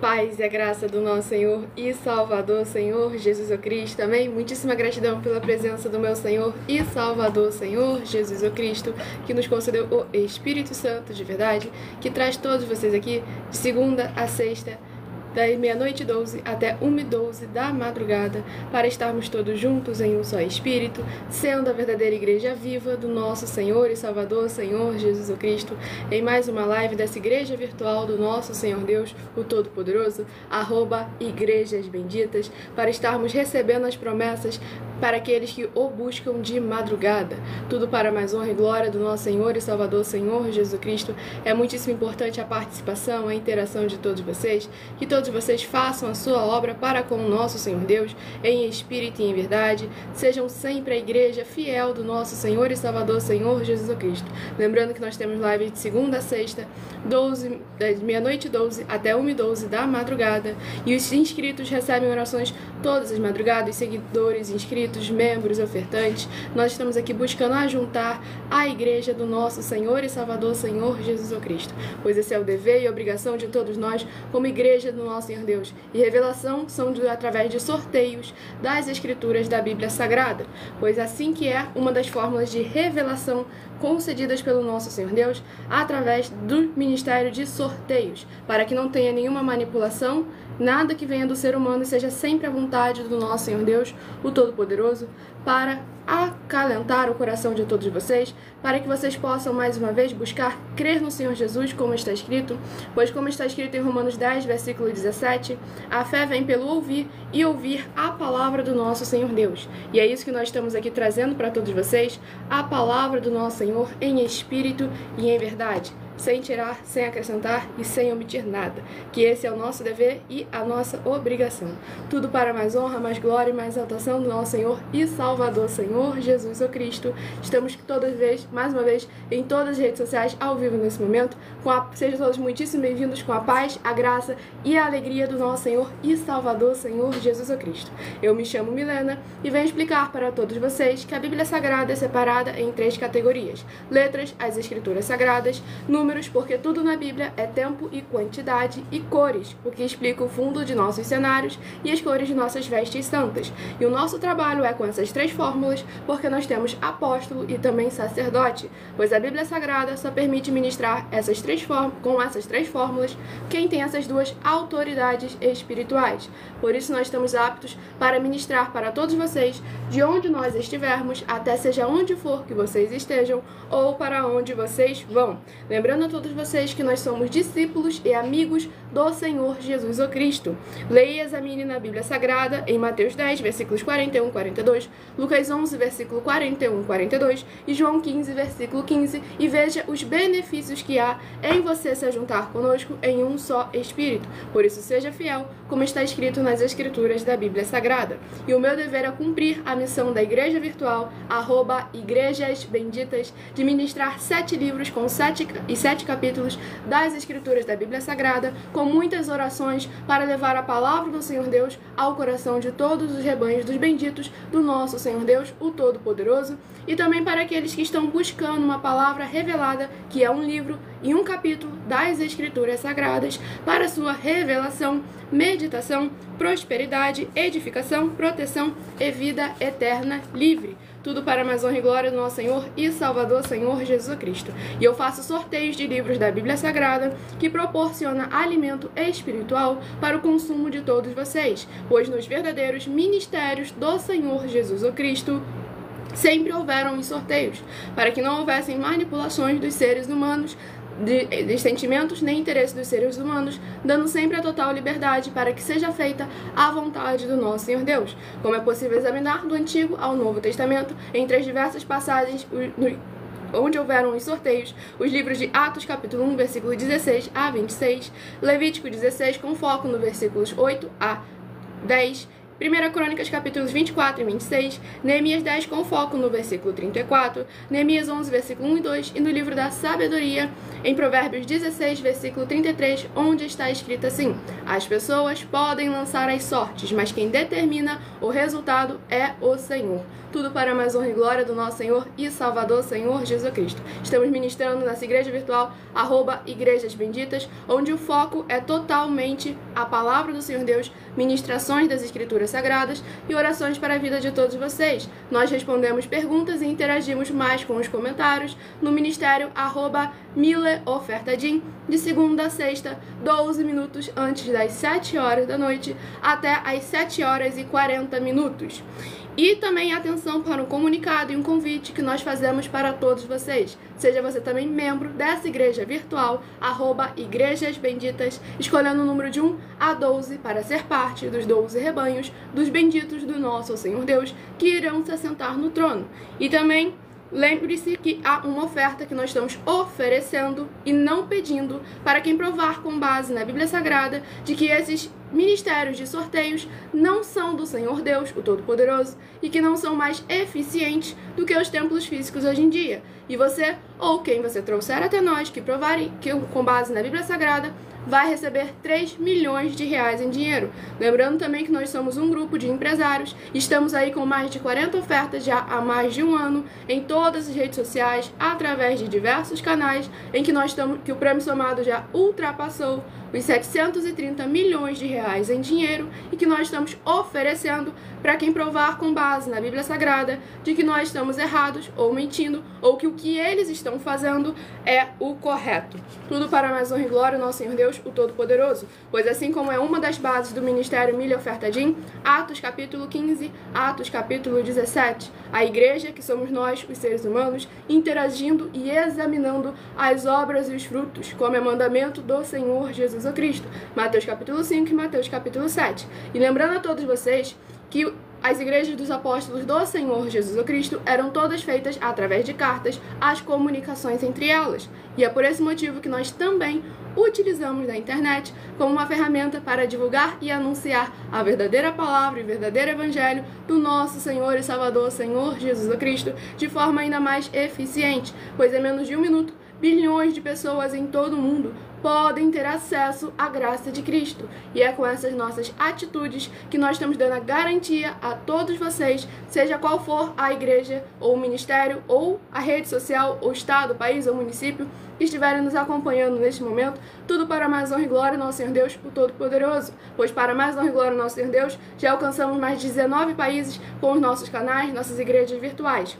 paz e a graça do nosso Senhor e Salvador, Senhor Jesus Cristo. Amém? Muitíssima gratidão pela presença do meu Senhor e Salvador, Senhor Jesus Cristo, que nos concedeu o Espírito Santo de verdade, que traz todos vocês aqui de segunda a sexta, da meia-noite 12 até 1h12 da madrugada, para estarmos todos juntos em um só Espírito, sendo a verdadeira igreja viva do nosso Senhor e Salvador, Senhor Jesus Cristo, em mais uma live dessa igreja virtual do nosso Senhor Deus, o Todo-Poderoso, @Igrejas Benditas, para estarmos recebendo as promessas para aqueles que o buscam de madrugada. Tudo para mais honra e glória do nosso Senhor e Salvador, Senhor Jesus Cristo. É muitíssimo importante a participação, a interação de todos vocês, que todos vocês façam a sua obra para com o nosso Senhor Deus, em espírito e em verdade. Sejam sempre a igreja fiel do nosso Senhor e Salvador, Senhor Jesus Cristo. Lembrando que nós temos live de segunda a sexta, de meia-noite 12 até 1h12 da madrugada. E os inscritos recebem orações todas as madrugadas, seguidores, inscritos, membros, ofertantes. Nós estamos aqui buscando ajuntar a igreja do nosso Senhor e Salvador, Senhor Jesus Cristo. Pois esse é o dever e obrigação de todos nós, como igreja do nosso Senhor Deus. E revelação são através de sorteios das escrituras da Bíblia Sagrada. Pois assim que é uma das fórmulas de revelação concedidas pelo nosso Senhor Deus, através do ministério de sorteios, para que não tenha nenhuma manipulação, nada que venha do ser humano, e seja sempre a vontade do nosso Senhor Deus, o Todo-Poderoso, para acalentar o coração de todos vocês, para que vocês possam mais uma vez buscar crer no Senhor Jesus, como está escrito, pois como está escrito em Romanos 10, versículo 17, a fé vem pelo ouvir e ouvir a palavra do nosso Senhor Deus. E é isso que nós estamos aqui trazendo para todos vocês, a palavra do nosso Senhor em espírito e em verdade, sem tirar, sem acrescentar e sem omitir nada, que esse é o nosso dever e a nossa obrigação. Tudo para mais honra, mais glória e mais exaltação do nosso Senhor e Salvador, Senhor Jesus Cristo. Estamos mais uma vez, em todas as redes sociais, ao vivo nesse momento. Sejam todos muitíssimo bem-vindos com a paz, a graça e a alegria do nosso Senhor e Salvador, Senhor Jesus Cristo. Eu me chamo Milena e venho explicar para todos vocês que a Bíblia Sagrada é separada em 3 categorias: letras, as escrituras sagradas; números, porque tudo na Bíblia é tempo e quantidade; e cores, o que explica o fundo de nossos cenários e as cores de nossas vestes santas. E o nosso trabalho é com essas 3 fórmulas, porque nós temos apóstolo e também sacerdote, pois a Bíblia Sagrada só permite ministrar com essas 3 fórmulas quem tem essas 2 autoridades espirituais. Por isso nós estamos aptos para ministrar para todos vocês, de onde nós estivermos, até seja onde for que vocês estejam, ou para onde vocês vão. Lembrando a todos vocês que nós somos discípulos e amigos do Senhor Jesus Cristo. Leia e examine na Bíblia Sagrada em Mateus 10, versículos 41 e 42, Lucas 11, versículo 41 e 42 e João 15, versículo 15, e veja os benefícios que há em você se juntar conosco em um só Espírito. Por isso seja fiel, como está escrito nas Escrituras da Bíblia Sagrada. E o meu dever é cumprir a missão da igreja virtual, @Igrejas Benditas, de ministrar 7 livros com 7 capítulos das Escrituras da Bíblia Sagrada, com muitas orações para levar a palavra do Senhor Deus ao coração de todos os rebanhos dos benditos do nosso Senhor Deus, o Todo-Poderoso, e também para aqueles que estão buscando uma palavra revelada, que é um livro e um capítulo das Escrituras Sagradas, para sua revelação, meditação, prosperidade, edificação, proteção e vida eterna livre. Tudo para mais honra e glória do nosso Senhor e Salvador, Senhor Jesus Cristo. E eu faço sorteios de livros da Bíblia Sagrada, que proporciona alimento espiritual para o consumo de todos vocês, pois nos verdadeiros ministérios do Senhor Jesus Cristo sempre houveram os sorteios, para que não houvessem manipulações dos seres humanos, de sentimentos nem interesse dos seres humanos, dando sempre a total liberdade para que seja feita a vontade do nosso Senhor Deus, como é possível examinar do Antigo ao Novo Testamento, entre as diversas passagens onde houveram os sorteios, os livros de Atos capítulo 1, versículo 16 a 26, Levítico 16, com foco no versículos 8 a 10, 1 Crônicas capítulos 24 e 26, Neemias 10 com foco no versículo 34, Neemias 11 versículo 1 e 2 e no livro da sabedoria, em Provérbios 16 versículo 33, onde está escrito assim: as pessoas podem lançar as sortes, mas quem determina o resultado é o Senhor. Tudo para mais honra e glória do nosso Senhor e Salvador, Senhor Jesus Cristo. Estamos ministrando nessa igreja virtual, @Igrejas Benditas, onde o foco é totalmente a palavra do Senhor Deus, ministrações das Escrituras Sagradas e orações para a vida de todos vocês. Nós respondemos perguntas e interagimos mais com os comentários no ministério @MileOfertadim, de segunda a sexta, 12 minutos antes das 7 horas da noite até as 7 horas e 40 minutos. E também atenção para um comunicado e um convite que nós fazemos para todos vocês. Seja você também membro dessa igreja virtual, @Igrejas Benditas, escolhendo o número de 1 a 12 para ser parte dos 12 rebanhos dos benditos do nosso Senhor Deus, que irão se assentar no trono. E também lembre-se que há uma oferta que nós estamos oferecendo e não pedindo para quem provar com base na Bíblia Sagrada de que esses ministérios de sorteios não são do Senhor Deus, o Todo-Poderoso, e que não são mais eficientes do que os templos físicos hoje em dia. E você, ou quem você trouxer até nós, que provarem que com base na Bíblia Sagrada, vai receber 3 milhões de reais em dinheiro. Lembrando também que nós somos um grupo de empresários, estamos aí com mais de 40 ofertas já há mais de um ano, em todas as redes sociais, através de diversos canais, em que nós estamos, que o prêmio somado já ultrapassou os 730 milhões de reais em dinheiro e que nós estamos oferecendo para quem provar com base na Bíblia Sagrada de que nós estamos errados ou mentindo ou que o que eles estão fazendo é o correto. Tudo para mais honra e glória do nosso Senhor Deus, o Todo-Poderoso, pois assim como é uma das bases do ministério MileOfertadim, Atos capítulo 15, Atos capítulo 17, a igreja, que somos nós, os seres humanos, interagindo e examinando as obras e os frutos, como é mandamento do Senhor Jesus Cristo, Mateus capítulo 5 e Mateus capítulo 7. E lembrando a todos vocês que as igrejas dos apóstolos do Senhor Jesus Cristo eram todas feitas através de cartas, as comunicações entre elas. E é por esse motivo que nós também utilizamos a internet como uma ferramenta para divulgar e anunciar a verdadeira palavra e o verdadeiro evangelho do nosso Senhor e Salvador, Senhor Jesus Cristo, de forma ainda mais eficiente, pois em menos de um minuto, bilhões de pessoas em todo o mundo podem ter acesso à graça de Cristo. E é com essas nossas atitudes que nós estamos dando a garantia a todos vocês, seja qual for a igreja, ou o ministério, ou a rede social, ou estado, país ou município, que estiverem nos acompanhando neste momento, tudo para mais honra e glória do nosso Senhor Deus, o Todo-Poderoso. Pois para mais honra e glória do nosso Senhor Deus, já alcançamos mais de 19 países com os nossos canais, nossas igrejas virtuais.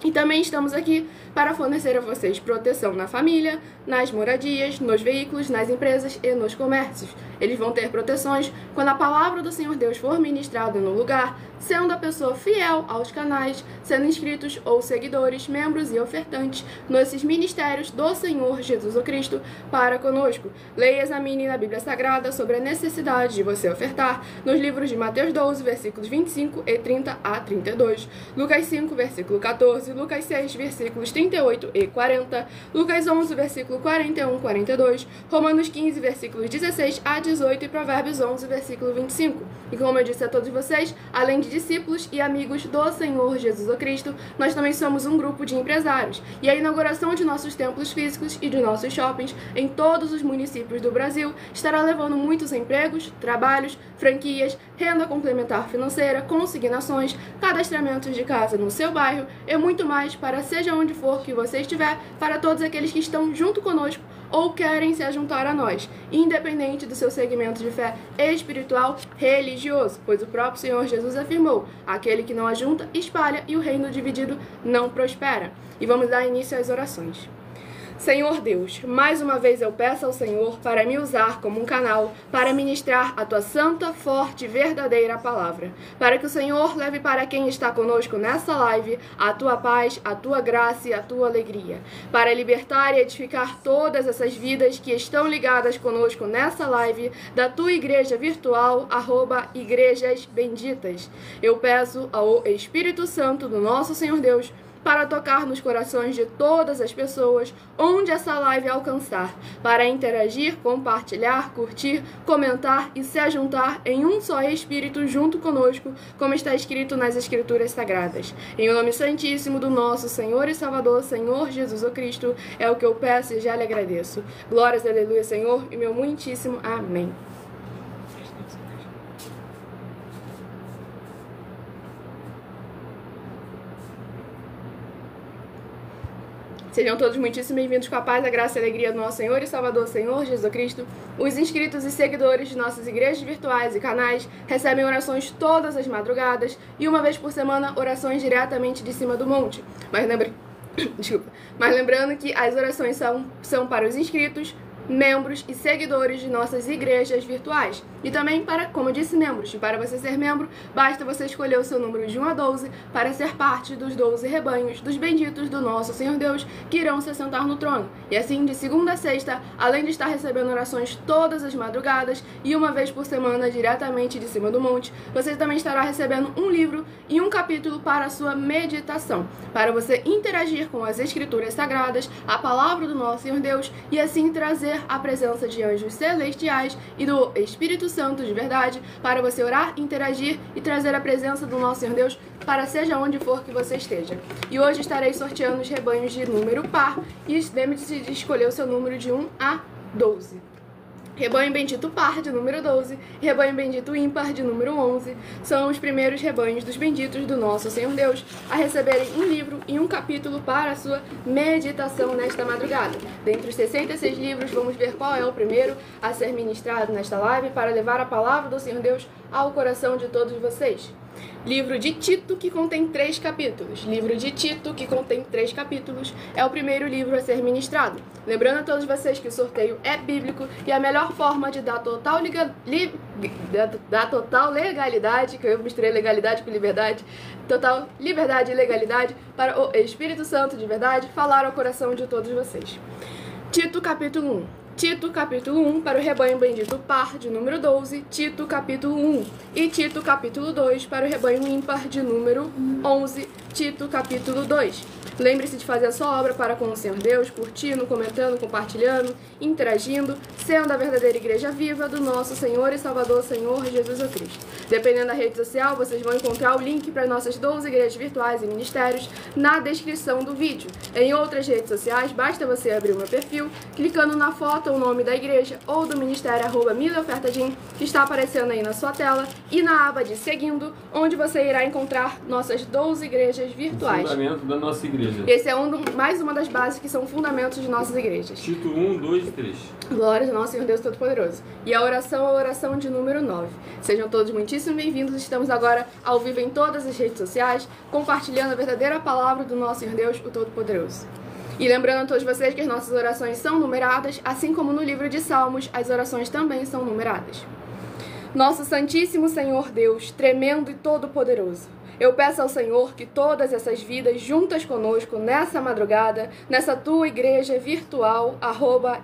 E também estamos aqui para fornecer a vocês proteção na família, nas moradias, nos veículos, nas empresas e nos comércios. Eles vão ter proteções quando a palavra do Senhor Deus for ministrada no lugar, sendo a pessoa fiel aos canais, sendo inscritos ou seguidores, membros e ofertantes nesses ministérios do Senhor Jesus Cristo para conosco. Leia e examine na Bíblia Sagrada sobre a necessidade de você ofertar nos livros de Mateus 12, versículos 25 e 30 a 32, Lucas 5, versículo 14, Lucas 6, versículos 38 e 40, Lucas 11, versículo 41 e 42, Romanos 15, versículos 16 a 18 e Provérbios 11, versículo 25. E como eu disse a todos vocês, além de discípulos e amigos do Senhor Jesus Cristo, nós também somos um grupo de empresários. E a inauguração de nossos templos físicos e de nossos shoppings em todos os municípios do Brasil estará levando muitos empregos, trabalhos, franquias, renda complementar financeira, consignações, cadastramentos de casa no seu bairro e muito mais para seja onde for que você estiver, para todos aqueles que estão junto conosco ou querem se juntar a nós, independente do seu segmento de fé espiritual, religioso, pois o próprio Senhor Jesus afirmou: aquele que não ajunta, espalha, e o reino dividido não prospera. E vamos dar início às orações. Senhor Deus, mais uma vez eu peço ao Senhor para me usar como um canal para ministrar a Tua santa, forte e verdadeira palavra, para que o Senhor leve para quem está conosco nessa live a Tua paz, a Tua graça e a Tua alegria, para libertar e edificar todas essas vidas que estão ligadas conosco nessa live da Tua igreja virtual, @Igrejas Benditas. Eu peço ao Espírito Santo do nosso Senhor Deus para tocar nos corações de todas as pessoas onde essa live alcançar, para interagir, compartilhar, curtir, comentar e se ajuntar em um só Espírito junto conosco, como está escrito nas Escrituras Sagradas. Em o nome santíssimo do nosso Senhor e Salvador, Senhor Jesus o Cristo, é o que eu peço e já lhe agradeço. Glórias, aleluia, Senhor, e meu muitíssimo amém. Sejam todos muitíssimo bem-vindos com a paz, a graça e a alegria do nosso Senhor e Salvador, Senhor Jesus Cristo. Os inscritos e seguidores de nossas igrejas virtuais e canais recebem orações todas as madrugadas e uma vez por semana orações diretamente de cima do monte. Mas lembrando que as orações são para os inscritos, membros e seguidores de nossas igrejas virtuais. E também para, como eu disse, membros. E para você ser membro, basta você escolher o seu número de 1 a 12 para ser parte dos 12 rebanhos dos benditos do nosso Senhor Deus que irão se assentar no trono. E assim, de segunda a sexta, além de estar recebendo orações todas as madrugadas e uma vez por semana diretamente de cima do monte, você também estará recebendo um livro e um capítulo para a sua meditação, para você interagir com as Escrituras Sagradas, a palavra do nosso Senhor Deus e assim trazer a presença de anjos celestiais e do Espírito Santo de verdade, para você orar, interagir e trazer a presença do nosso Senhor Deus para seja onde for que você esteja. E hoje estarei sorteando os rebanhos de número par e lembre-se de escolher o seu número de 1 a 12. Rebanho bendito par de número 12 e rebanho bendito ímpar de número 11 são os primeiros rebanhos dos benditos do nosso Senhor Deus a receberem um livro e um capítulo para a sua meditação nesta madrugada. Dentre os 66 livros, vamos ver qual é o primeiro a ser ministrado nesta live para levar a palavra do Senhor Deus ao coração de todos vocês. Livro de Tito, que contém 3 capítulos. Livro de Tito, que contém 3 capítulos, é o primeiro livro a ser ministrado. Lembrando a todos vocês que o sorteio é bíblico e a melhor forma de dar total legalidade, que eu misturei legalidade com liberdade, total liberdade e legalidade para o Espírito Santo de verdade falar ao coração de todos vocês. Tito, capítulo 1. Tito, capítulo 1, para o rebanho bendito par, de número 12, Tito, capítulo 1. E Tito, capítulo 2, para o rebanho ímpar, de número 11, Tito, capítulo 2. Lembre-se de fazer a sua obra para com o Senhor Deus, curtindo, comentando, compartilhando, interagindo, sendo a verdadeira igreja viva do nosso Senhor e Salvador, Senhor Jesus Cristo. Dependendo da rede social, vocês vão encontrar o link para nossas 12 igrejas virtuais e ministérios na descrição do vídeo. Em outras redes sociais, basta você abrir o meu perfil, clicando na foto ou nome da igreja ou do ministério @milaofertadim, que está aparecendo aí na sua tela, e na aba de seguindo, onde você irá encontrar nossas 12 igrejas virtuais. O fundamento da nossa igreja. Esse é mais uma das bases que são fundamentos de nossas igrejas. Tito 1, 2 e 3. Glórias ao nosso Senhor Deus Todo-Poderoso. E a oração é a oração de número 9. Sejam todos muitíssimo bem-vindos. Estamos agora ao vivo em todas as redes sociais, compartilhando a verdadeira palavra do nosso Senhor Deus, o Todo-Poderoso. E lembrando a todos vocês que as nossas orações são numeradas, assim como no livro de Salmos, as orações também são numeradas. Nosso Santíssimo Senhor Deus, tremendo e todo-poderoso, eu peço ao Senhor que todas essas vidas juntas conosco nessa madrugada, nessa tua igreja virtual,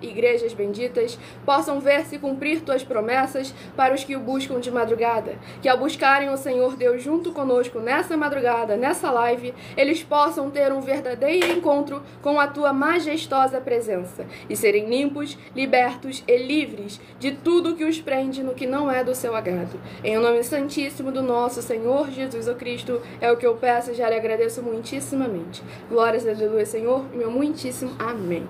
@igrejas benditas, possam ver se cumprir tuas promessas para os que o buscam de madrugada. Que ao buscarem o Senhor Deus junto conosco nessa madrugada, nessa live, eles possam ter um verdadeiro encontro com a tua majestosa presença e serem limpos, libertos e livres de tudo que os prende no que não é do seu agrado. Em nome santíssimo do nosso Senhor Jesus Cristo, é o que eu peço e já lhe agradeço muitíssimamente. Glórias, aleluia, Senhor, e meu muitíssimo amém.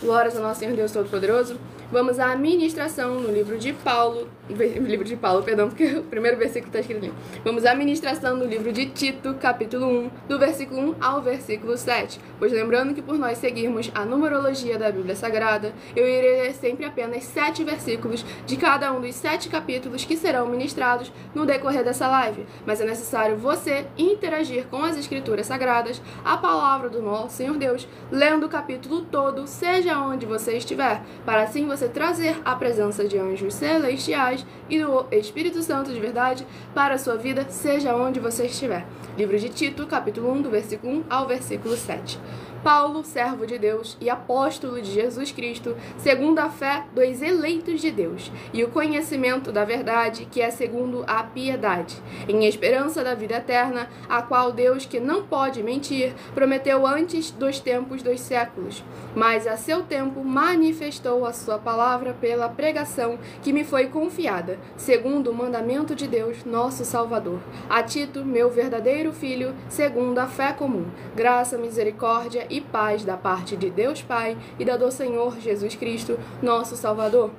Glórias ao nosso Senhor Deus Todo-Poderoso. Vamos à ministração no livro de Paulo, porque o primeiro versículo está escrito ali. Vamos à ministração no livro de Tito, capítulo 1, do versículo 1 ao versículo 7. Pois lembrando que por nós seguirmos a numerologia da Bíblia Sagrada, eu irei ler sempre apenas 7 versículos de cada um dos 7 capítulos que serão ministrados no decorrer dessa live. Mas é necessário você interagir com as Escrituras Sagradas, a palavra do nosso Senhor Deus, lendo o capítulo todo, seja onde você estiver, para assim você trazer a presença de anjos celestiais e do Espírito Santo de verdade para a sua vida, seja onde você estiver. Livro de Tito, capítulo 1, do versículo 1 ao versículo 7. Paulo, servo de Deus e apóstolo de Jesus Cristo, segundo a fé dos eleitos de Deus, e o conhecimento da verdade, que é segundo a piedade, em esperança da vida eterna, a qual Deus, que não pode mentir, prometeu antes dos tempos dos séculos, mas a seu tempo manifestou a sua palavra pela pregação que me foi confiada, segundo o mandamento de Deus, nosso Salvador. A Tito, meu verdadeiro filho, segundo a fé comum, graça, misericórdia e paz da parte de Deus Pai e da do Senhor Jesus Cristo, nosso Salvador.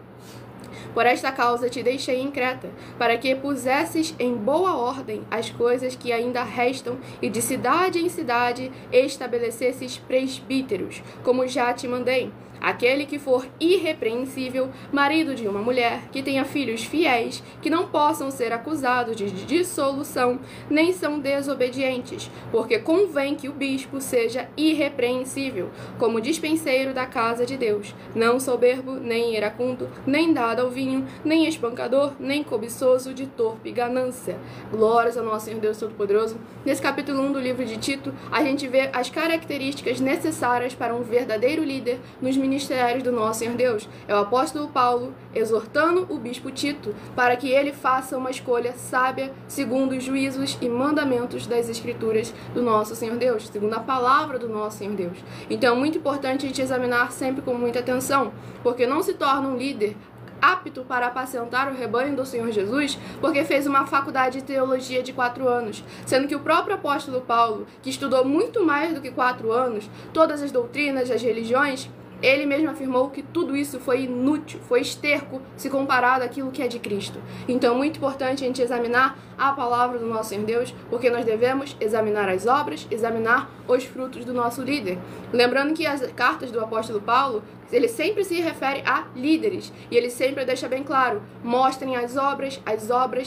Por esta causa te deixei em Creta, para que pusesses em boa ordem as coisas que ainda restam, e de cidade em cidade estabelecesses presbíteros, como já te mandei. Aquele que for irrepreensível, marido de uma mulher, que tenha filhos fiéis, que não possam ser acusados de dissolução, nem são desobedientes, porque convém que o bispo seja irrepreensível, como dispenseiro da casa de Deus, não soberbo, nem iracundo, nem dado ao vinho, nem espancador, nem cobiçoso de torpe ganância. Glórias ao nosso Senhor Deus Todo-Poderoso. Nesse capítulo 1 do livro de Tito, a gente vê as características necessárias para um verdadeiro líder nos ministérios do nosso Senhor Deus. É o apóstolo Paulo exortando o bispo Tito para que ele faça uma escolha sábia segundo os juízos e mandamentos das escrituras do nosso Senhor Deus, segundo a palavra do nosso Senhor Deus. Então é muito importante a gente examinar sempre com muita atenção, porque não se torna um líder apto para apacentar o rebanho do Senhor Jesus, porque fez uma faculdade de teologia de 4 anos, sendo que o próprio apóstolo Paulo, que estudou muito mais do que 4 anos, todas as doutrinas, as religiões, ele mesmo afirmou que tudo isso foi inútil, foi esterco se comparado àquilo que é de Cristo. Então é muito importante a gente examinar a palavra do nosso Senhor Deus, porque nós devemos examinar as obras, examinar os frutos do nosso líder. Lembrando que as cartas do apóstolo Paulo, ele sempre se refere a líderes, e ele sempre deixa bem claro: mostrem as obras,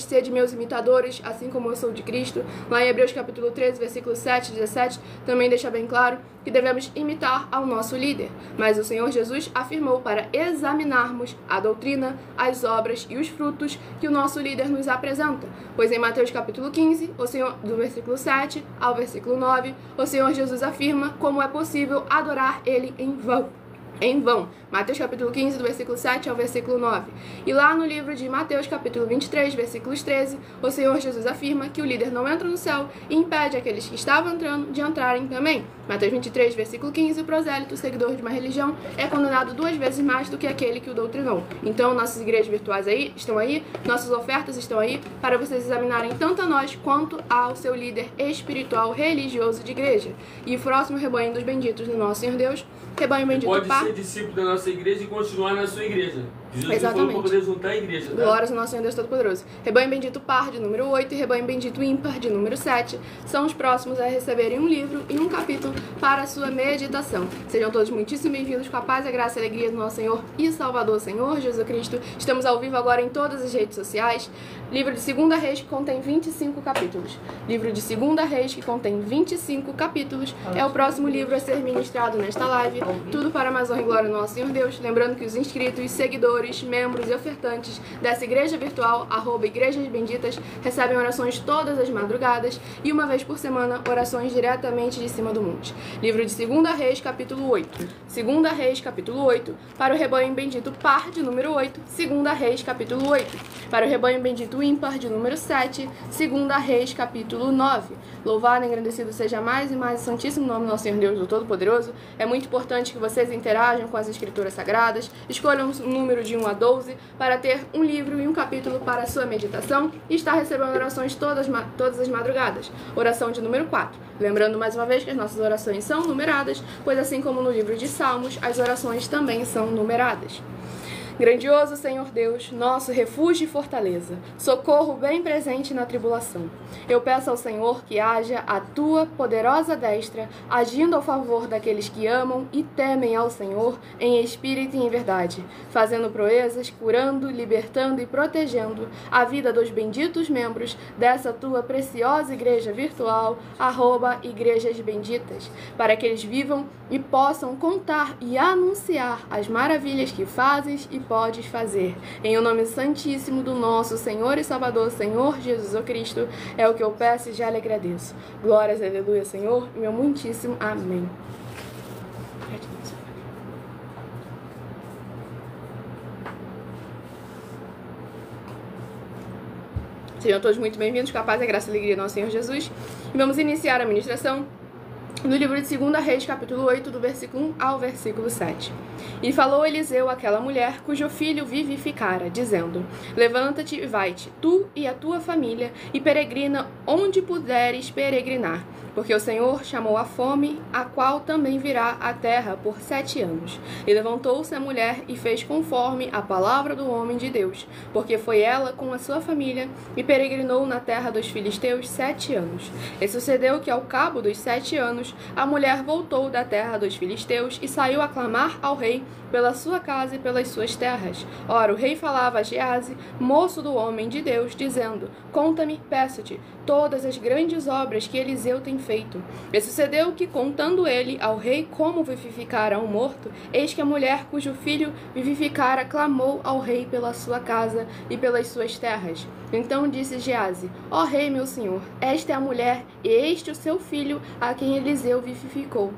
sede meus imitadores, assim como eu sou de Cristo. Lá em Hebreus capítulo 13, versículo 7 e 17, também deixa bem claro que devemos imitar ao nosso líder. Mas o Senhor Jesus afirmou para examinarmos a doutrina, as obras e os frutos que o nosso líder nos apresenta. Pois em Mateus capítulo 15, do versículo 7 ao versículo 9, o Senhor Jesus afirma como é possível adorar ele em vão. Mateus capítulo 15, do versículo 7 ao versículo 9. E lá no livro de Mateus capítulo 23, versículos 13, o Senhor Jesus afirma que o líder não entra no céu e impede aqueles que estavam entrando de entrarem também. Mateus 23, versículo 15, o prosélito, seguidor de uma religião, é condenado 2 vezes mais do que aquele que o doutrinou. Então, nossas igrejas virtuais estão aí, nossas ofertas estão aí, para vocês examinarem tanto a nós quanto ao seu líder espiritual religioso de igreja. E o próximo rebanho dos benditos do nosso Senhor Deus, rebanho bendito pode Pai. Ser discípulo da nossa igreja e continuar na sua igreja. Jesus Exatamente. falou para poder juntar a igreja. Tá? Glórias ao nosso Senhor Deus Todo-Poderoso. Rebanho bendito par de número 8 e rebanho bendito ímpar de número 7 são os próximos a receberem um livro e um capítulo para a sua meditação. Sejam todos muitíssimo bem-vindos com a paz, a graça e a alegria do nosso Senhor e Salvador, Senhor Jesus Cristo. Estamos ao vivo agora em todas as redes sociais. Livro de 2 Reis, que contém 25 capítulos. Livro de 2 Reis, que contém 25 capítulos, é o próximo livro a ser ministrado nesta live. Tudo para a mais honra e glória do nosso Senhor Deus. Lembrando que os inscritos, seguidores, membros e ofertantes dessa igreja virtual, @Igrejas Benditas, recebem orações todas as madrugadas e uma vez por semana, orações diretamente de cima do monte. Livro de 2 Reis, capítulo 8. 2 Reis, capítulo 8, para o rebanho bendito par de número 8. 2 Reis, capítulo 8, para o rebanho bendito ímpar de número 7. 2 Reis, capítulo 9. Louvado e engrandecido seja mais e mais o santíssimo nome do nosso Senhor Deus do Todo-Poderoso. É muito importante que vocês interajam com as escrituras sagradas, escolham um número de 1 a 12 para ter um livro e um capítulo para a sua meditação e estar recebendo orações todas as madrugadas. Oração de número 4. Lembrando mais uma vez que as nossas orações são numeradas, pois assim como no livro de Salmos, as orações também são numeradas. Grandioso Senhor Deus, nosso refúgio e fortaleza, socorro bem presente na tribulação. Eu peço ao Senhor que haja a tua poderosa destra, agindo ao favor daqueles que amam e temem ao Senhor em espírito e em verdade, fazendo proezas, curando, libertando e protegendo a vida dos benditos membros dessa tua preciosa igreja virtual, @Igrejas Benditas, para que eles vivam e possam contar e anunciar as maravilhas que fazes e podes fazer. Em o nome santíssimo do nosso Senhor e Salvador, Senhor Jesus Cristo, é o que eu peço e já lhe agradeço. Glórias, aleluia, Senhor, meu muitíssimo amém. Sejam todos muito bem-vindos, com a paz, a graça e a alegria do nosso Senhor Jesus. E vamos iniciar a ministração no livro de 2 Reis, capítulo 8, do versículo 1 ao versículo 7. E falou Eliseu àquela mulher, cujo filho vivificara, dizendo: Levanta-te e vai-te, tu e a tua família, e peregrina onde puderes peregrinar. Porque o Senhor chamou a fome, a qual também virá à terra por 7 anos. E levantou-se a mulher e fez conforme a palavra do homem de Deus, porque foi ela com a sua família e peregrinou na terra dos filisteus 7 anos. E sucedeu que ao cabo dos 7 anos, a mulher voltou da terra dos filisteus e saiu a clamar ao rei pela sua casa e pelas suas terras. Ora, o rei falava a Geazi, moço do homem de Deus, dizendo: Conta-me, peço-te, todas as grandes obras que Eliseu tem feito. E sucedeu que, contando ele ao rei como vivificara um morto, eis que a mulher cujo filho vivificara clamou ao rei pela sua casa e pelas suas terras. Então disse Geazi: Ó rei, meu senhor, esta é a mulher e este o seu filho a quem Eliseu vivificou.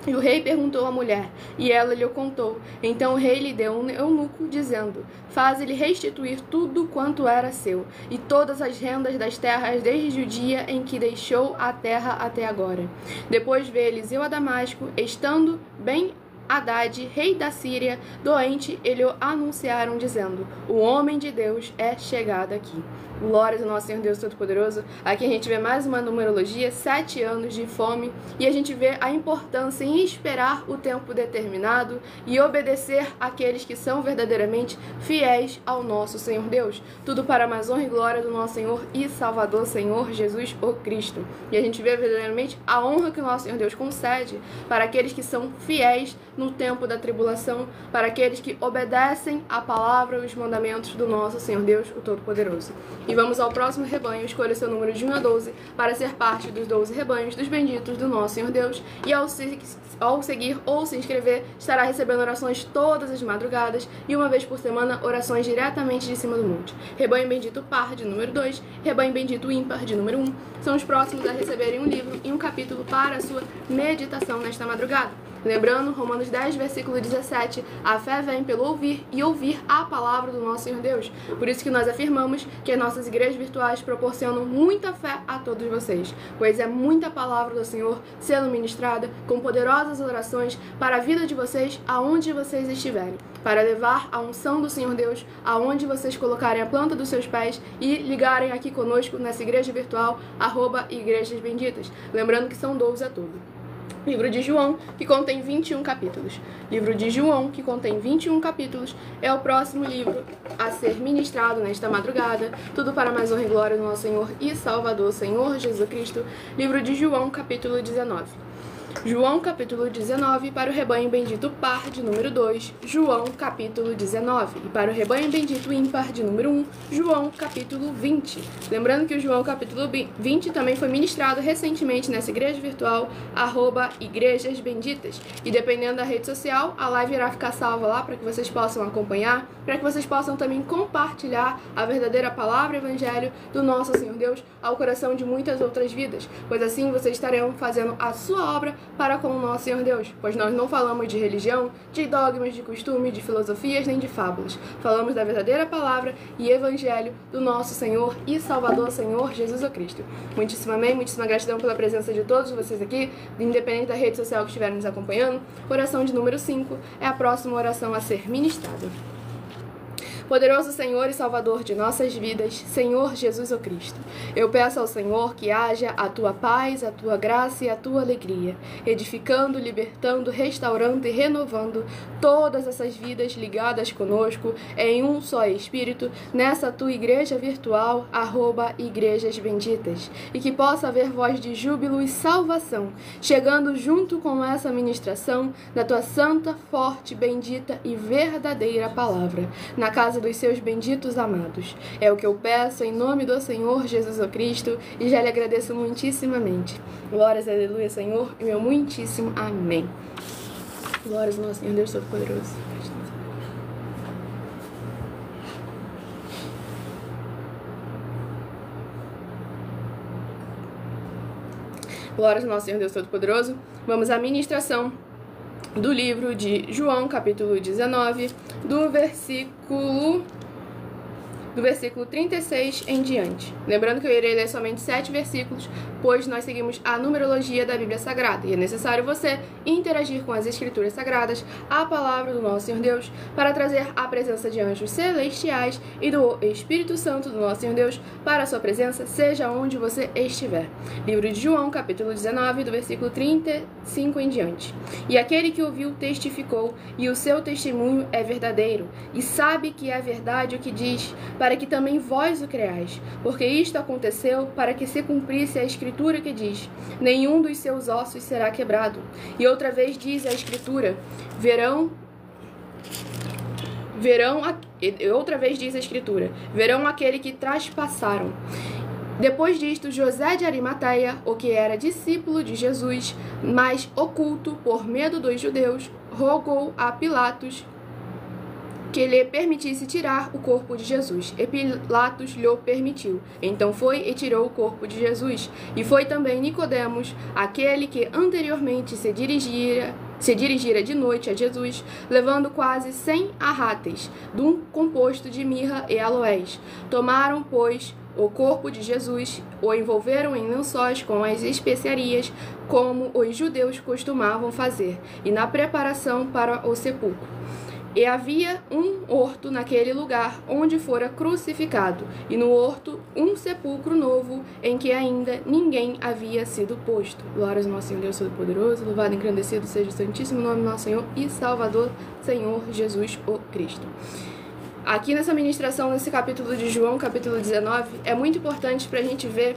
E o rei perguntou à mulher, e ela lhe o contou. Então o rei lhe deu um eunuco, dizendo: Faze-lhe restituir tudo quanto era seu, e todas as rendas das terras desde o dia em que deixou a terra até agora. Depois veio Eliseu a Damasco, estando bem Haddad, rei da Síria, doente, ele o anunciaram, dizendo: O homem de Deus é chegado aqui. Glórias ao nosso Senhor Deus Todo-Poderoso. Aqui a gente vê mais uma numerologia, 7 anos de fome, e a gente vê a importância em esperar o tempo determinado e obedecer àqueles que são verdadeiramente fiéis ao nosso Senhor Deus. Tudo para a mais honra e glória do nosso Senhor e Salvador, Senhor Jesus o Cristo. E a gente vê verdadeiramente a honra que o nosso Senhor Deus concede para aqueles que são fiéis no tempo da tribulação, para aqueles que obedecem a palavra e os mandamentos do nosso Senhor Deus, o Todo-Poderoso. E vamos ao próximo rebanho, escolha seu número de 1 a 12, para ser parte dos 12 rebanhos dos benditos do nosso Senhor Deus. E ao seguir ou se inscrever, estará recebendo orações todas as madrugadas e uma vez por semana, orações diretamente de cima do monte. Rebanho bendito par, de número 2, rebanho bendito ímpar, de número 1, são os próximos a receberem um livro e um capítulo para a sua meditação nesta madrugada. Lembrando, Romanos 10, versículo 17, a fé vem pelo ouvir e ouvir a palavra do nosso Senhor Deus. Por isso que nós afirmamos que as nossas igrejas virtuais proporcionam muita fé a todos vocês, pois é muita palavra do Senhor sendo ministrada com poderosas orações para a vida de vocês aonde vocês estiverem, para levar a unção do Senhor Deus aonde vocês colocarem a planta dos seus pés e ligarem aqui conosco nessa igreja virtual, @Igrejas Benditas. Lembrando que são 12 a todo. Livro de João, que contém 21 capítulos. Livro de João, que contém 21 capítulos, é o próximo livro a ser ministrado nesta madrugada. Tudo para mais honra e glória do nosso Senhor e Salvador, Senhor Jesus Cristo. Livro de João, capítulo 19. João, capítulo 19, para o rebanho bendito par, de número 2, João, capítulo 19. E para o rebanho bendito ímpar, de número 1, João, capítulo 20. Lembrando que o João, capítulo 20, também foi ministrado recentemente nessa igreja virtual, @Igrejas Benditas. E dependendo da rede social, a live irá ficar salva lá para que vocês possam acompanhar, para que vocês possam também compartilhar a verdadeira palavra e evangelho do nosso Senhor Deus ao coração de muitas outras vidas, pois assim vocês estarão fazendo a sua obra para com o nosso Senhor Deus, pois nós não falamos de religião, de dogmas, de costumes, de filosofias, nem de fábulas. Falamos da verdadeira palavra e evangelho do nosso Senhor e Salvador, Senhor Jesus o Cristo. Muitíssimo amém, muitíssima gratidão pela presença de todos vocês aqui, independente da rede social que estiverem nos acompanhando. Oração de número 5 é a próxima oração a ser ministrada. Poderoso Senhor e Salvador de nossas vidas, Senhor Jesus o Cristo, eu peço ao Senhor que haja a Tua paz, a Tua graça e a Tua alegria, edificando, libertando, restaurando e renovando todas essas vidas ligadas conosco em um só Espírito, nessa Tua igreja virtual, @Igrejas Benditas, e que possa haver voz de júbilo e salvação, chegando junto com essa ministração da Tua santa, forte, bendita e verdadeira palavra, na casa dos seus benditos amados. É o que eu peço em nome do Senhor Jesus o Cristo e já lhe agradeço muitíssimamente. Glórias, aleluia, Senhor, e meu muitíssimo amém. Glórias ao nosso Senhor Deus Todo-Poderoso. Glórias ao nosso Senhor Deus Todo-Poderoso. Vamos à ministração do livro de João, capítulo 19, do versículo do versículo 36 em diante. Lembrando que eu irei ler somente 7 versículos, pois nós seguimos a numerologia da Bíblia Sagrada, e é necessário você interagir com as Escrituras Sagradas, a palavra do nosso Senhor Deus, para trazer a presença de anjos celestiais e do Espírito Santo do nosso Senhor Deus para a sua presença, seja onde você estiver. Livro de João, capítulo 19, do versículo 35 em diante. E aquele que ouviu testificou, e o seu testemunho é verdadeiro, e sabe que é verdade o que diz, para que também vós o creais, porque isto aconteceu para que se cumprisse a Escritura que diz: nenhum dos seus ossos será quebrado. E outra vez diz a Escritura: outra vez diz a Escritura: verão aquele que traspassaram. Depois disto, José de Arimateia, o que era discípulo de Jesus, mas oculto por medo dos judeus, rogou a Pilatos que lhe permitisse tirar o corpo de Jesus. E Pilatos lhe permitiu. Então foi e tirou o corpo de Jesus. E foi também Nicodemos, aquele que anteriormente se dirigira de noite a Jesus, levando quase 100 arrates, de um composto de mirra e aloés. Tomaram, pois, o corpo de Jesus, o envolveram em lençóis com as especiarias, como os judeus costumavam fazer, e na preparação para o sepulcro. E havia um horto naquele lugar onde fora crucificado, e no horto um sepulcro novo, em que ainda ninguém havia sido posto. Glórias ao nosso Senhor Deus Todo-Poderoso, louvado e engrandecido seja o santíssimo nome do nosso Senhor e Salvador, Senhor Jesus o Cristo. Aqui nessa ministração, nesse capítulo de João, capítulo 19, é muito importante para a gente ver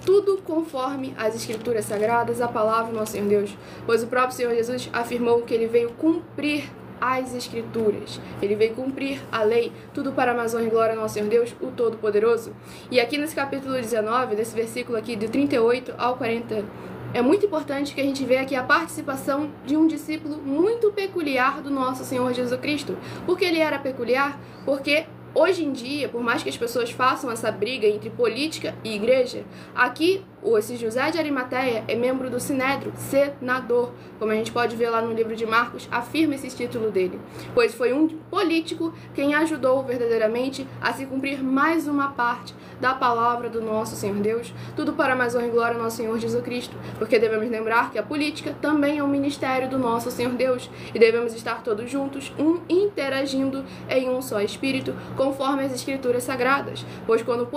tudo conforme as Escrituras Sagradas, a palavra do nosso Senhor Deus, pois o próprio Senhor Jesus afirmou que ele veio cumprir as Escrituras, ele veio cumprir a lei, tudo para a honra e glória do nosso Senhor Deus, o Todo-Poderoso. E aqui nesse capítulo 19, desse versículo aqui, de 38 ao 40, é muito importante que a gente veja aqui a participação de um discípulo muito peculiar do nosso Senhor Jesus Cristo. Por que ele era peculiar? Porque hoje em dia, por mais que as pessoas façam essa briga entre política e igreja, aqui esse José de Arimateia é membro do Sinédrio, senador, como a gente pode ver lá no livro de Marcos, afirma esse título dele, pois foi um político quem ajudou verdadeiramente a se cumprir mais uma parte da palavra do nosso Senhor Deus, tudo para mais honra e glória do nosso Senhor Jesus Cristo, porque devemos lembrar que a política também é um ministério do nosso Senhor Deus, e devemos estar todos juntos, interagindo em um só espírito, conforme as Escrituras Sagradas, pois quando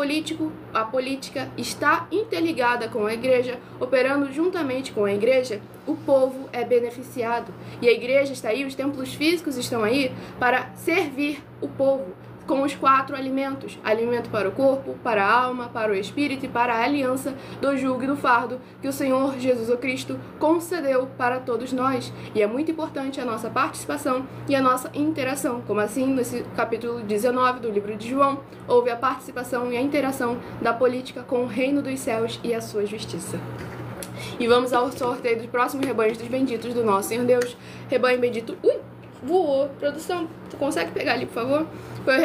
a política está interligada com a igreja, operando juntamente com a igreja, o povo é beneficiado. E a igreja está aí, os templos físicos estão aí para servir o povo com os 4 alimentos: alimento para o corpo, para a alma, para o espírito e para a aliança do jugo e do fardo que o Senhor Jesus Cristo concedeu para todos nós. E é muito importante a nossa participação e a nossa interação, como assim nesse capítulo 19 do livro de João, houve a participação e a interação da política com o reino dos céus e a sua justiça. E vamos ao sorteio dos próximos rebanhos dos benditos do nosso Senhor Deus. Rebanho bendito... voou. Produção, tu consegue pegar ali, por favor? Foi o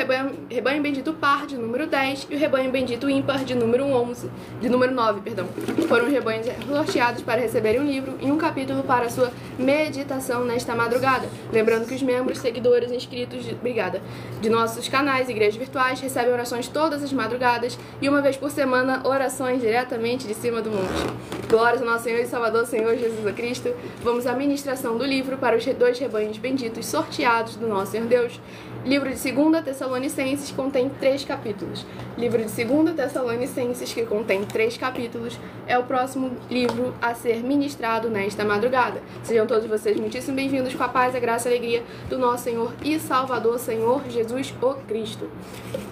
rebanho bendito par de número 10 e o rebanho bendito ímpar de número 9, perdão. Foram os rebanhos sorteados para receberem um livro e um capítulo para a sua meditação nesta madrugada. Lembrando que os membros, seguidores, inscritos de nossos canais, igrejas virtuais, recebem orações todas as madrugadas e uma vez por semana, orações diretamente de cima do monte. Glórias ao nosso Senhor e Salvador, Senhor Jesus Cristo. Vamos à ministração do livro para os 2 rebanhos benditos sorteados do nosso Senhor Deus. Livro de 2 Tessalonicenses, que contém 3 capítulos. Livro de 2 Tessalonicenses, que contém 3 capítulos, é o próximo livro a ser ministrado nesta madrugada. Sejam todos vocês muitíssimo bem-vindos com a paz, a graça e a alegria do nosso Senhor e Salvador, Senhor Jesus o Cristo.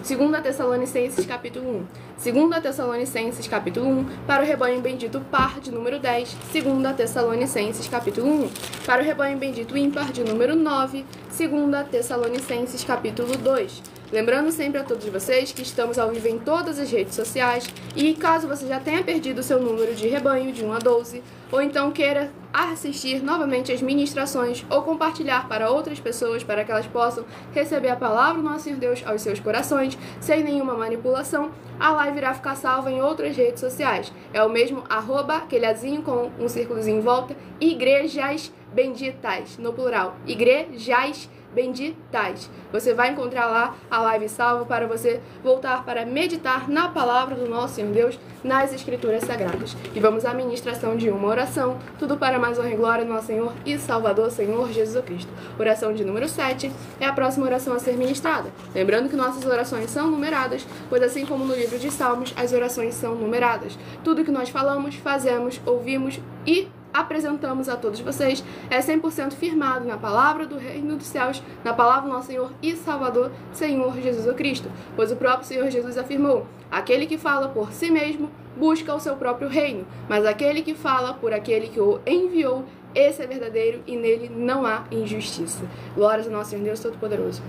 2 Tessalonicenses, capítulo 1. 2 Tessalonicenses, capítulo 1, para o rebanho bendito par de número 10. 2 Tessalonicenses, capítulo 1, para o rebanho bendito ímpar de número 9. 2 Tessalonicenses, capítulo 2. Lembrando sempre a todos vocês que estamos ao vivo em todas as redes sociais e caso você já tenha perdido o seu número de rebanho de 1 a 12, ou então queira assistir novamente as ministrações ou compartilhar para outras pessoas para que elas possam receber a palavra do nosso Senhor Deus aos seus corações, sem nenhuma manipulação, a live irá ficar salva em outras redes sociais. É o mesmo @ aquele azinho com um círculozinho em volta, Igrejas Benditas, no plural, Igrejas benditais. Você vai encontrar lá a live salva para você voltar para meditar na palavra do nosso Senhor Deus, nas Escrituras Sagradas. E vamos à ministração de uma oração, tudo para mais honra e glória do nosso Senhor e Salvador, Senhor Jesus Cristo. Oração de número 7 é a próxima oração a ser ministrada. Lembrando que nossas orações são numeradas, pois assim como no livro de Salmos, as orações são numeradas. Tudo que nós falamos, fazemos, ouvimos e apresentamos a todos vocês é 100% firmado na palavra do Reino dos Céus, na palavra do nosso Senhor e Salvador, Senhor Jesus Cristo. Pois o próprio Senhor Jesus afirmou: aquele que fala por si mesmo busca o seu próprio reino, mas aquele que fala por aquele que o enviou, esse é verdadeiro e nele não há injustiça. Glórias ao nosso Senhor Deus Todo-Poderoso.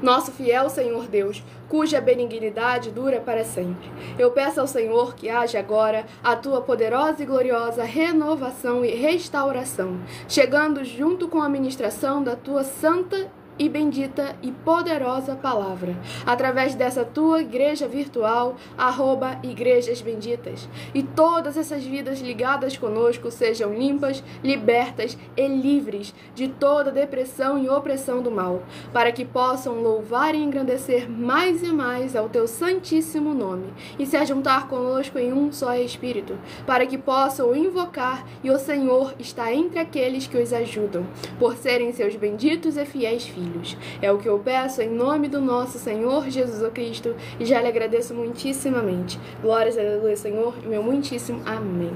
Nosso fiel Senhor Deus, cuja benignidade dura para sempre. Eu peço ao Senhor que haja agora a tua poderosa e gloriosa renovação e restauração, chegando junto com a ministração da tua santa e bendita e poderosa palavra, através dessa tua igreja virtual, @igrejas benditas, e todas essas vidas ligadas conosco sejam limpas, libertas e livres de toda depressão e opressão do mal, para que possam louvar e engrandecer mais e mais ao teu santíssimo nome, e se ajuntar conosco em um só Espírito, para que possam o invocar, e o Senhor está entre aqueles que os ajudam, por serem seus benditos e fiéis filhos. É o que eu peço em nome do nosso Senhor Jesus Cristo e já lhe agradeço muitíssimamente. Glórias a Deus, Senhor, e meu muitíssimo amém.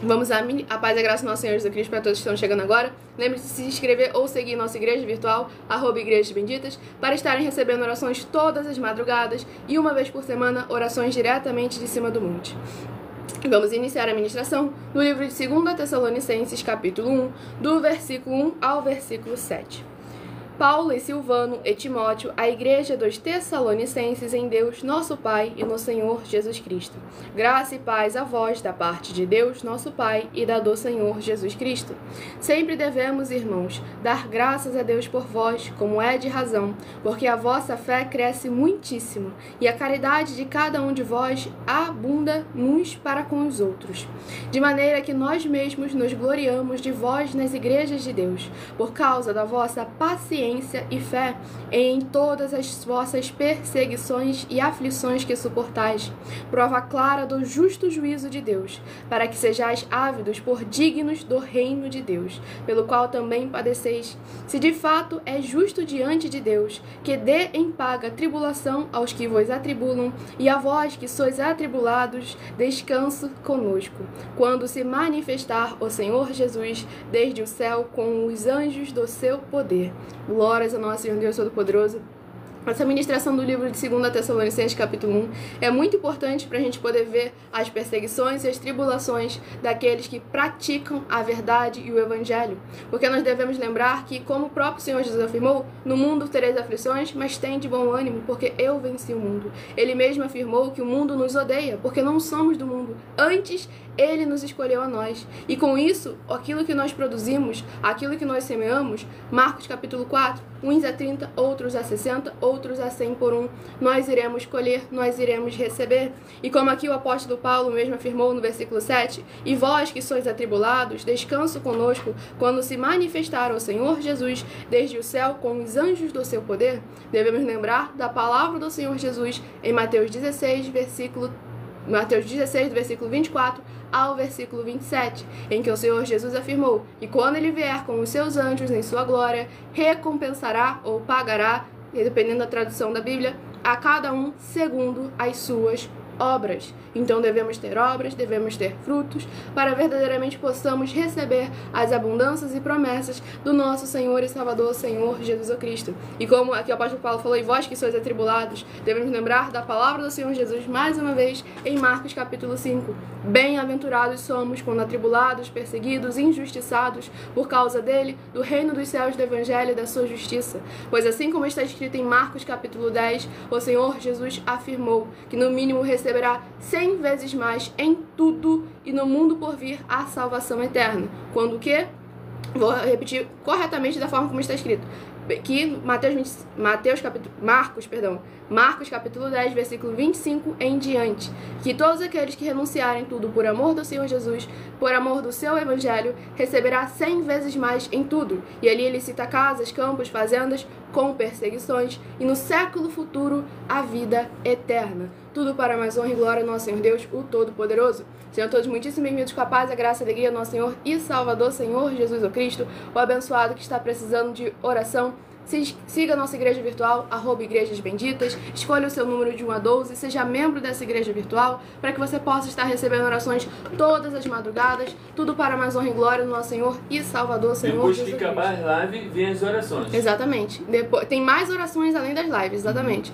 Vamos à paz e a graça do nosso Senhor Jesus Cristo para todos que estão chegando agora. Lembre-se de se inscrever ou seguir nossa igreja virtual, @igrejas benditas, para estarem recebendo orações todas as madrugadas e uma vez por semana, orações diretamente de cima do monte. Vamos iniciar a ministração no livro de 2 Tessalonicenses, capítulo 1, do versículo 1 ao versículo 7. Paulo e Silvano e Timóteo, a igreja dos Tessalonicenses em Deus, nosso Pai e no Senhor Jesus Cristo. Graça e paz a vós da parte de Deus, nosso Pai, e da do Senhor Jesus Cristo. Sempre devemos, irmãos, dar graças a Deus por vós, como é de razão, porque a vossa fé cresce muitíssimo, e a caridade de cada um de vós abunda uns para com os outros. De maneira que nós mesmos nos gloriamos de vós nas igrejas de Deus, por causa da vossa paciência e fé em todas as vossas perseguições e aflições que suportais, prova clara do justo juízo de Deus, para que sejais ávidos por dignos do reino de Deus, pelo qual também padeceis, se de fato é justo diante de Deus, que dê em paga tribulação aos que vos atribulam, e a vós que sois atribulados, descanso conosco, quando se manifestar o Senhor Jesus desde o céu com os anjos do seu poder. Glórias ao nosso Senhor Deus Todo-Poderoso. Essa ministração do livro de 2 Tessalonicenses, capítulo 1, é muito importante para a gente poder ver as perseguições e as tribulações daqueles que praticam a verdade e o evangelho. Porque nós devemos lembrar que, como o próprio Senhor Jesus afirmou, no mundo tereis aflições, mas tem de bom ânimo, porque eu venci o mundo. Ele mesmo afirmou que o mundo nos odeia, porque não somos do mundo. Antes, ele nos escolheu a nós. E com isso, aquilo que nós produzimos, aquilo que nós semeamos, Marcos capítulo 4, uns a 30, outros a 60, outros a 100 por um, nós iremos colher, nós iremos receber. E como aqui o apóstolo Paulo mesmo afirmou no versículo 7, e vós que sois atribulados, descanso conosco, quando se manifestar o Senhor Jesus desde o céu com os anjos do seu poder. Devemos lembrar da palavra do Senhor Jesus em Mateus 16, do versículo 24 ao versículo 27, em que o Senhor Jesus afirmou que quando ele vier com os seus anjos em sua glória, recompensará ou pagará, dependendo da tradução da Bíblia, a cada um segundo as suas obras. Então devemos ter obras, devemos ter frutos, para verdadeiramente possamos receber as abundâncias e promessas do nosso Senhor e Salvador, Senhor Jesus Cristo. E como aqui o apóstolo Paulo falou, e vós que sois atribulados, devemos lembrar da palavra do Senhor Jesus mais uma vez em Marcos capítulo 5. Bem-aventurados somos quando atribulados, perseguidos, injustiçados por causa dele, do reino dos céus, do evangelho e da sua justiça. Pois assim como está escrito em Marcos capítulo 10, o Senhor Jesus afirmou que no mínimo receberá 100 vezes mais em tudo e no mundo por vir a salvação eterna. Quando o quê? Vou repetir corretamente da forma como está escrito. que Marcos capítulo 10, versículo 25 em diante, que todos aqueles que renunciarem tudo por amor do Senhor Jesus, por amor do seu evangelho, receberá 100 vezes mais em tudo. E ali ele cita casas, campos, fazendas, com perseguições, e no século futuro a vida eterna. Tudo para mais honra e glória do nosso Senhor Deus, o Todo-Poderoso. Sejam todos muitíssimo bem-vindos com a paz, a graça e a alegria do nosso Senhor e Salvador, Senhor Jesus o Cristo, o abençoado que está precisando de oração. Siga a nossa igreja virtual, @Igrejas Benditas, escolha o seu número de 1 a 12, seja membro dessa igreja virtual, para que você possa estar recebendo orações todas as madrugadas, tudo para mais honra e glória do nosso Senhor e Salvador, Senhor Depois Jesus que acabar a live, vem as orações. Exatamente. Depois, tem mais orações além das lives, exatamente.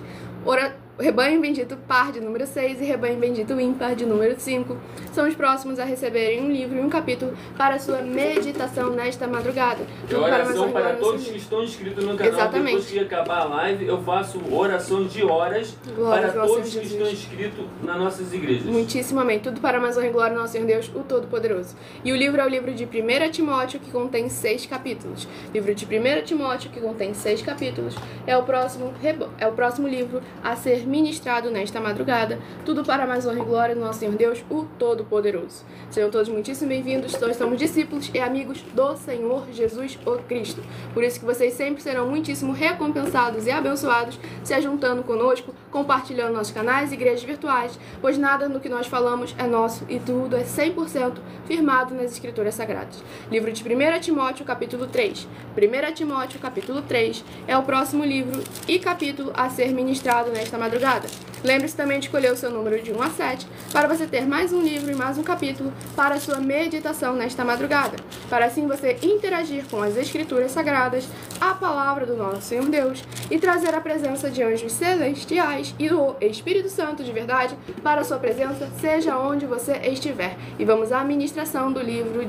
Rebanho Bendito par de número 6 e Rebanho Bendito ímpar de número 5 são os próximos a receberem um livro e um capítulo para a sua meditação nesta madrugada. E oração para todos que estão inscritos no canal. Exatamente. Depois que acabar a live, eu faço orações de horas para todos que estão inscritos nas nossas igrejas. Muitíssimo amém. Tudo para mais honra e glória do nosso Senhor Deus, o Todo-Poderoso. E o livro é o livro de 1 Timóteo, que contém 6 capítulos. Livro de 1 Timóteo, que contém 6 capítulos, é o próximo livro a ser ministrado nesta madrugada, tudo para mais honra e glória do nosso Senhor Deus, o Todo-Poderoso. Sejam todos muitíssimo bem-vindos, nós somos discípulos e amigos do Senhor Jesus o Cristo. Por isso que vocês sempre serão muitíssimo recompensados e abençoados, se juntando conosco, compartilhando nossos canais e igrejas virtuais, pois nada no que nós falamos é nosso e tudo é 100% firmado nas Escrituras Sagradas. Livro de 1 Timóteo, capítulo 3. 1 Timóteo, capítulo 3, é o próximo livro e capítulo a ser ministrado nesta madrugada. Lembre-se também de escolher o seu número de 1 a 7 para você ter mais um livro e mais um capítulo para a sua meditação nesta madrugada, para assim você interagir com as Escrituras Sagradas, a palavra do nosso Senhor Deus, e trazer a presença de anjos celestiais e do Espírito Santo de verdade para a sua presença, seja onde você estiver. E vamos à ministração do livro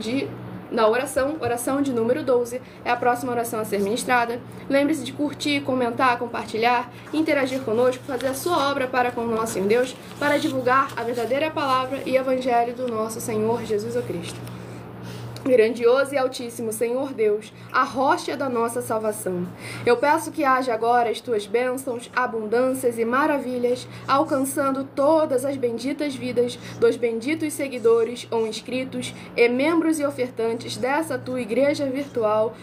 da oração de número 12, é a próxima oração a ser ministrada. Lembre-se de curtir, comentar, compartilhar, interagir conosco, fazer a sua obra para com o nosso Senhor Deus, para divulgar a verdadeira palavra e evangelho do nosso Senhor Jesus o Cristo. Grandioso e altíssimo Senhor Deus, a rocha da nossa salvação, eu peço que haja agora as tuas bênçãos, abundâncias e maravilhas, alcançando todas as benditas vidas dos benditos seguidores ou inscritos e membros e ofertantes dessa tua igreja virtual,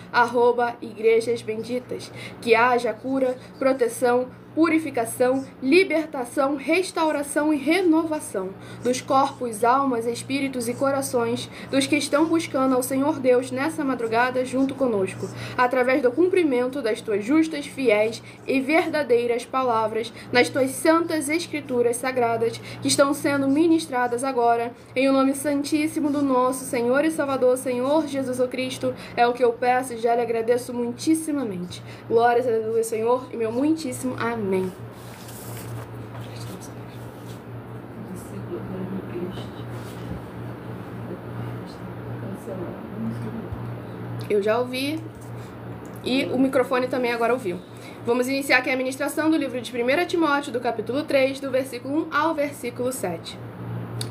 @Igrejas Benditas, que haja cura, proteção, purificação, libertação, restauração e renovação dos corpos, almas, espíritos e corações dos que estão buscando ao Senhor Deus nessa madrugada junto conosco, através do cumprimento das tuas justas, fiéis e verdadeiras palavras nas tuas santas Escrituras Sagradas que estão sendo ministradas agora, em o nome santíssimo do nosso Senhor e Salvador, Senhor Jesus o Cristo, é o que eu peço e já lhe agradeço muitíssimamente. Glórias a Deus, Senhor, e meu muitíssimo amém. Eu já ouvi e o microfone também agora ouviu. Vamos iniciar aqui a ministração do livro de 1 Timóteo, do capítulo 3, do versículo 1 ao versículo 7.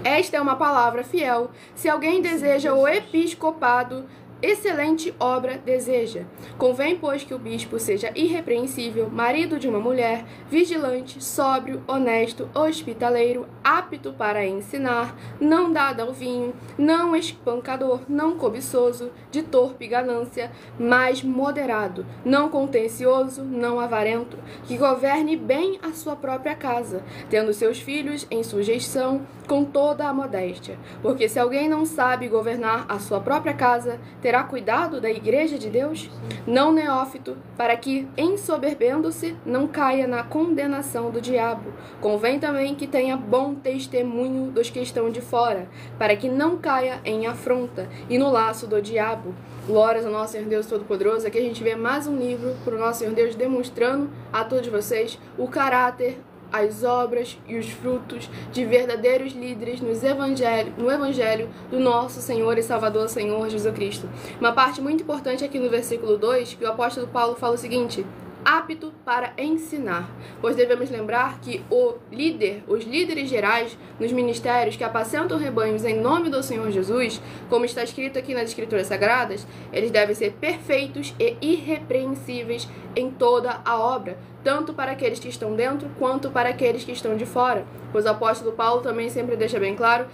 Esta é uma palavra fiel, se alguém deseja o episcopado, excelente obra deseja. Convém, pois, que o bispo seja irrepreensível, marido de uma mulher, vigilante, sóbrio, honesto, hospitaleiro, apto para ensinar, não dado ao vinho, não espancador, não cobiçoso, de torpe ganância, mas moderado, não contencioso, não avarento, que governe bem a sua própria casa, tendo seus filhos em sujeição com toda a modéstia. Porque se alguém não sabe governar a sua própria casa, terá cuidado da igreja de Deus? Não neófito, para que, ensoberbendo-se, não caia na condenação do diabo. Convém também que tenha bom testemunho dos que estão de fora, para que não caia em afronta e no laço do diabo. Glórias ao nosso Senhor Deus Todo-Poderoso. Aqui a gente vê mais um livro para o nosso Senhor Deus demonstrando a todos vocês o caráter, as obras e os frutos de verdadeiros líderes no Evangelho do nosso Senhor e Salvador, Senhor Jesus Cristo. Uma parte muito importante aqui no versículo 2, que o apóstolo Paulo fala o seguinte: apto para ensinar, pois devemos lembrar que os líderes gerais nos ministérios que apacentam rebanhos em nome do Senhor Jesus, como está escrito aqui nas Escrituras Sagradas, eles devem ser perfeitos e irrepreensíveis em toda a obra, tanto para aqueles que estão dentro quanto para aqueles que estão de fora. Pois o apóstolo Paulo também sempre deixa bem claro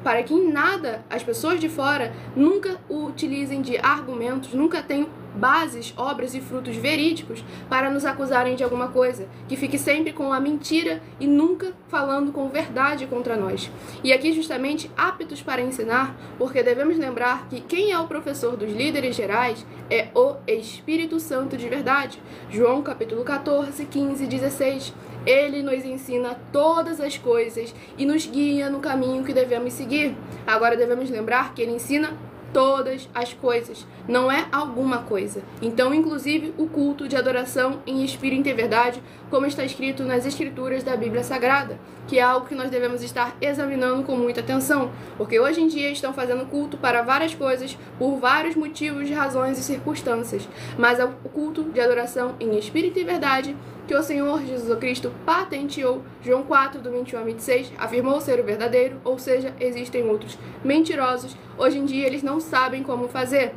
para que em nada as pessoas de fora nunca utilizem de argumentos, nunca tenham bases, obras e frutos verídicos para nos acusarem de alguma coisa, que fique sempre com a mentira e nunca falando com verdade contra nós. E aqui justamente aptos para ensinar, porque devemos lembrar que quem é o professor dos líderes gerais é o Espírito Santo de verdade. João capítulo 14, 15 e 16. Ele nos ensina todas as coisas e nos guia no caminho que devemos seguir. Agora devemos lembrar que ele ensina todas as coisas, não é alguma coisa. Então, inclusive, o culto de adoração em espírito e em verdade, como está escrito nas Escrituras da Bíblia Sagrada, que é algo que nós devemos estar examinando com muita atenção, porque hoje em dia estão fazendo culto para várias coisas, por vários motivos, razões e circunstâncias, mas é o culto de adoração em espírito e verdade que o Senhor Jesus Cristo patenteou. João 4, do 21 a 26, afirmou ser o verdadeiro, ou seja, existem outros mentirosos. Hoje em dia eles não sabem como fazer,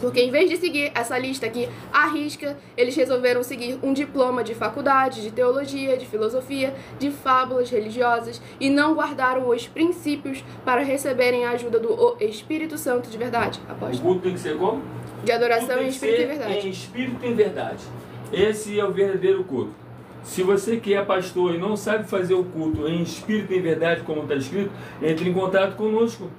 porque em vez de seguir essa lista aqui à risca, eles resolveram seguir um diploma de faculdade, de teologia, de filosofia, de fábulas religiosas e não guardaram os princípios para receberem a ajuda do Espírito Santo de verdade. Apóstolo. O culto tem que ser como? De adoração em espírito e verdade. Em espírito e verdade. Esse é o verdadeiro culto. Se você que é pastor e não sabe fazer o culto em espírito e em verdade, como está escrito, entre em contato conosco.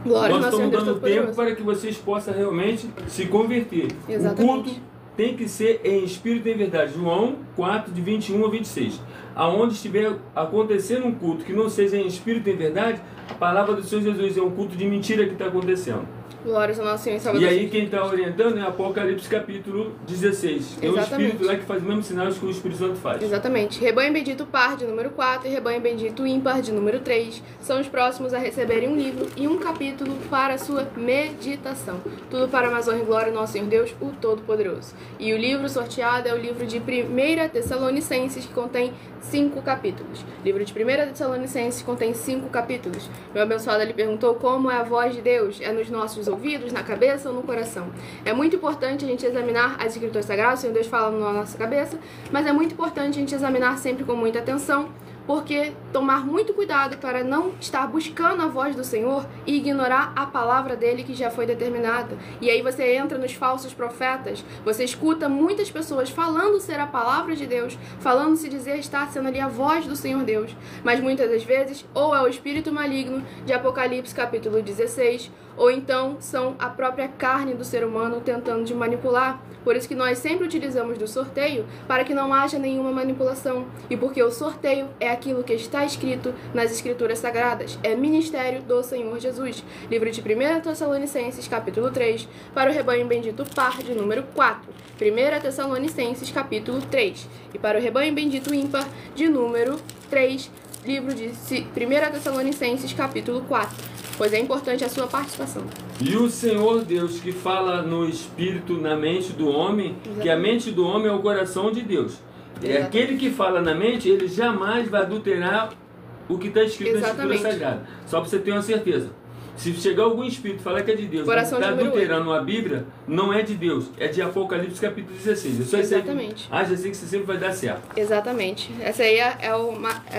Nós estamos dando tempo para que vocês possam realmente se converter. Exatamente. O culto tem que ser em espírito e em verdade. João 4, de 21 a 26. Aonde estiver acontecendo um culto que não seja em espírito e em verdade, a palavra do Senhor Jesus é um culto de mentira que está acontecendo. Glórias ao nosso Senhor e Salvador. E aí quem está orientando é Apocalipse capítulo 16. Tem um espírito lá que faz os mesmos sinais que o Espírito Santo faz. Exatamente. Rebanho bendito par de número 4 e rebanho bendito ímpar de número 3 são os próximos a receberem um livro e um capítulo para a sua meditação. Tudo para a mais honra e glória do nosso Senhor Deus, o Todo-Poderoso. E o livro sorteado é o livro de 1 Tessalonicenses, que contém 5 capítulos. O livro de 1 Tessalonicenses contém 5 capítulos. Meu abençoado lhe perguntou como é a voz de Deus. É nos nossos ouvidos, na cabeça ou no coração? É muito importante a gente examinar as Escrituras Sagradas, o Senhor Deus fala na nossa cabeça, mas é muito importante a gente examinar sempre com muita atenção, porque tomar muito cuidado para não estar buscando a voz do Senhor e ignorar a palavra dele que já foi determinada. E aí você entra nos falsos profetas, você escuta muitas pessoas falando ser a palavra de Deus, falando se dizer estar sendo ali a voz do Senhor Deus, mas muitas das vezes ou é o espírito maligno de Apocalipse capítulo 16, ou então são a própria carne do ser humano tentando de manipular. Por isso que nós sempre utilizamos do sorteio para que não haja nenhuma manipulação. E porque o sorteio é aquilo que está escrito nas Escrituras Sagradas. É ministério do Senhor Jesus. Livro de 1 Tessalonicenses, capítulo 3, para o rebanho bendito par de número 4. 1 Tessalonicenses, capítulo 3. E para o rebanho bendito ímpar de número 3, livro de 1 Tessalonicenses, capítulo 4. Pois é importante a sua participação. E o Senhor Deus que fala no espírito, na mente do homem, exatamente, que a mente do homem é o coração de Deus. É aquele que fala na mente, ele jamais vai adulterar o que está escrito na Escritura Sagrada. Só para você ter uma certeza. Se chegar algum espírito e falar que é de Deus, está adulterando a Bíblia, não é de Deus, é de Apocalipse capítulo 16. Eu só exatamente. Já sei que você sempre vai dar certo. Exatamente. Essa aí é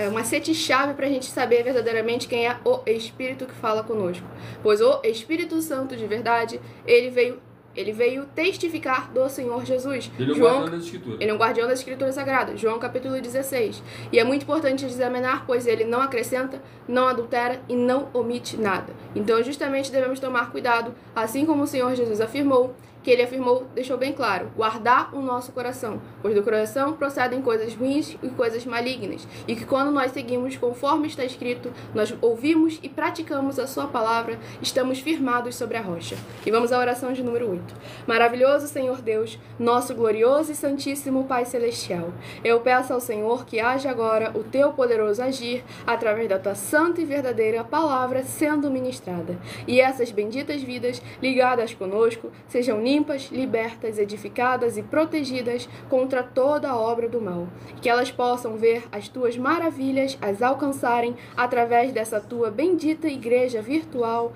uma sete-chave para a gente saber verdadeiramente quem é o Espírito que fala conosco. Pois o Espírito Santo de verdade, ele veio testificar do Senhor Jesus. Ele é um guardião das Escrituras. Ele é um guardião das Escrituras Sagradas. João capítulo 16. E é muito importante examinar, pois ele não acrescenta, não adultera e não omite nada. Então, justamente, devemos tomar cuidado, assim como o Senhor Jesus afirmou, que ele afirmou, deixou bem claro, guardar o nosso coração, pois do coração procedem coisas ruins e coisas malignas, e que quando nós seguimos conforme está escrito, nós ouvimos e praticamos a sua palavra, estamos firmados sobre a rocha. E vamos à oração de número 8. Maravilhoso Senhor Deus, nosso glorioso e santíssimo Pai Celestial, eu peço ao Senhor que haja agora o teu poderoso agir através da tua santa e verdadeira palavra sendo ministrada, e essas benditas vidas ligadas conosco sejam limpas, libertas, edificadas e protegidas contra toda a obra do mal. Que elas possam ver as tuas maravilhas, as alcançarem através dessa tua bendita igreja virtual,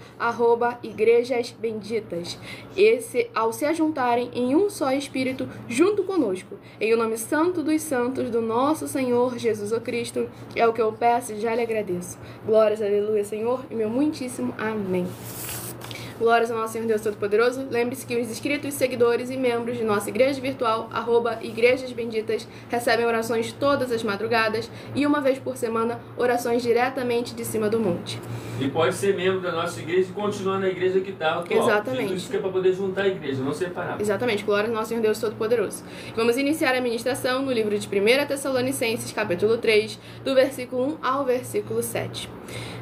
@igrejas benditas. Ao se ajuntarem em um só Espírito junto conosco. Em o nome santo dos santos do nosso Senhor Jesus Cristo, é o que eu peço e já lhe agradeço. Glórias, aleluia, Senhor, e meu muitíssimo amém. Glórias ao nosso Senhor Deus Todo-Poderoso. Lembre-se que os inscritos, seguidores e membros de nossa igreja virtual, @igrejas benditas, recebem orações todas as madrugadas e uma vez por semana, orações diretamente de cima do monte. E pode ser membro da nossa igreja e continuar na igreja que está atual. Exatamente. Isso que é para poder juntar a igreja, não separar. Exatamente. Glórias ao nosso Senhor Deus Todo-Poderoso. Vamos iniciar a ministração no livro de 1 Tessalonicenses, capítulo 3, do versículo 1 ao versículo 7.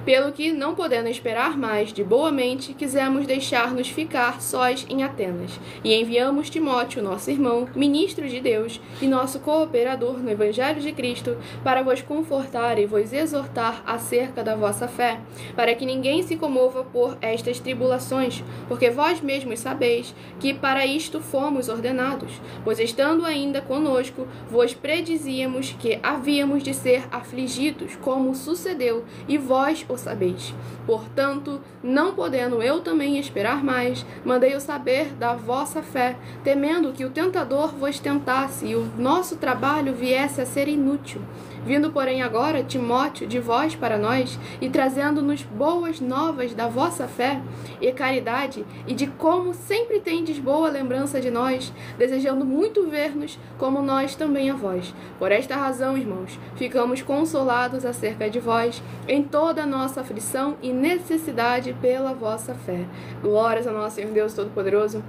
Pelo que, não podendo esperar mais de boa mente, quisemos deixar-nos ficar sós em Atenas, e enviamos Timóteo, nosso irmão, ministro de Deus e nosso cooperador no Evangelho de Cristo, para vos confortar e vos exortar acerca da vossa fé, para que ninguém se comova por estas tribulações, porque vós mesmos sabeis que para isto fomos ordenados, pois estando ainda conosco, vos predizíamos que havíamos de ser afligidos, como sucedeu, e vós o sabeis. Portanto, não podendo eu também esperar mais, mandei-o saber da vossa fé, temendo que o tentador vos tentasse e o nosso trabalho viesse a ser inútil. Vindo, porém, agora Timóteo de vós para nós, e trazendo-nos boas novas da vossa fé e caridade, e de como sempre tendes boa lembrança de nós, desejando muito ver-nos, como nós também a vós. Por esta razão, irmãos, ficamos consolados acerca de vós, em toda a nossa aflição e necessidade pela vossa fé. Glórias ao nosso Senhor Deus Todo-Poderoso.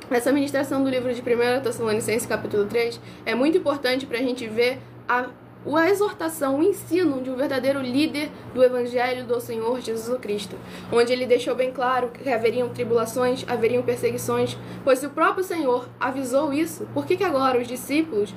Essa ministração do livro de 1 Tessalonicenses, capítulo 3, é muito importante para a gente ver a exortação, o ensino de um verdadeiro líder do Evangelho do Senhor Jesus Cristo, onde ele deixou bem claro que haveriam tribulações, haveriam perseguições, pois se o próprio Senhor avisou isso, por que agora os discípulos,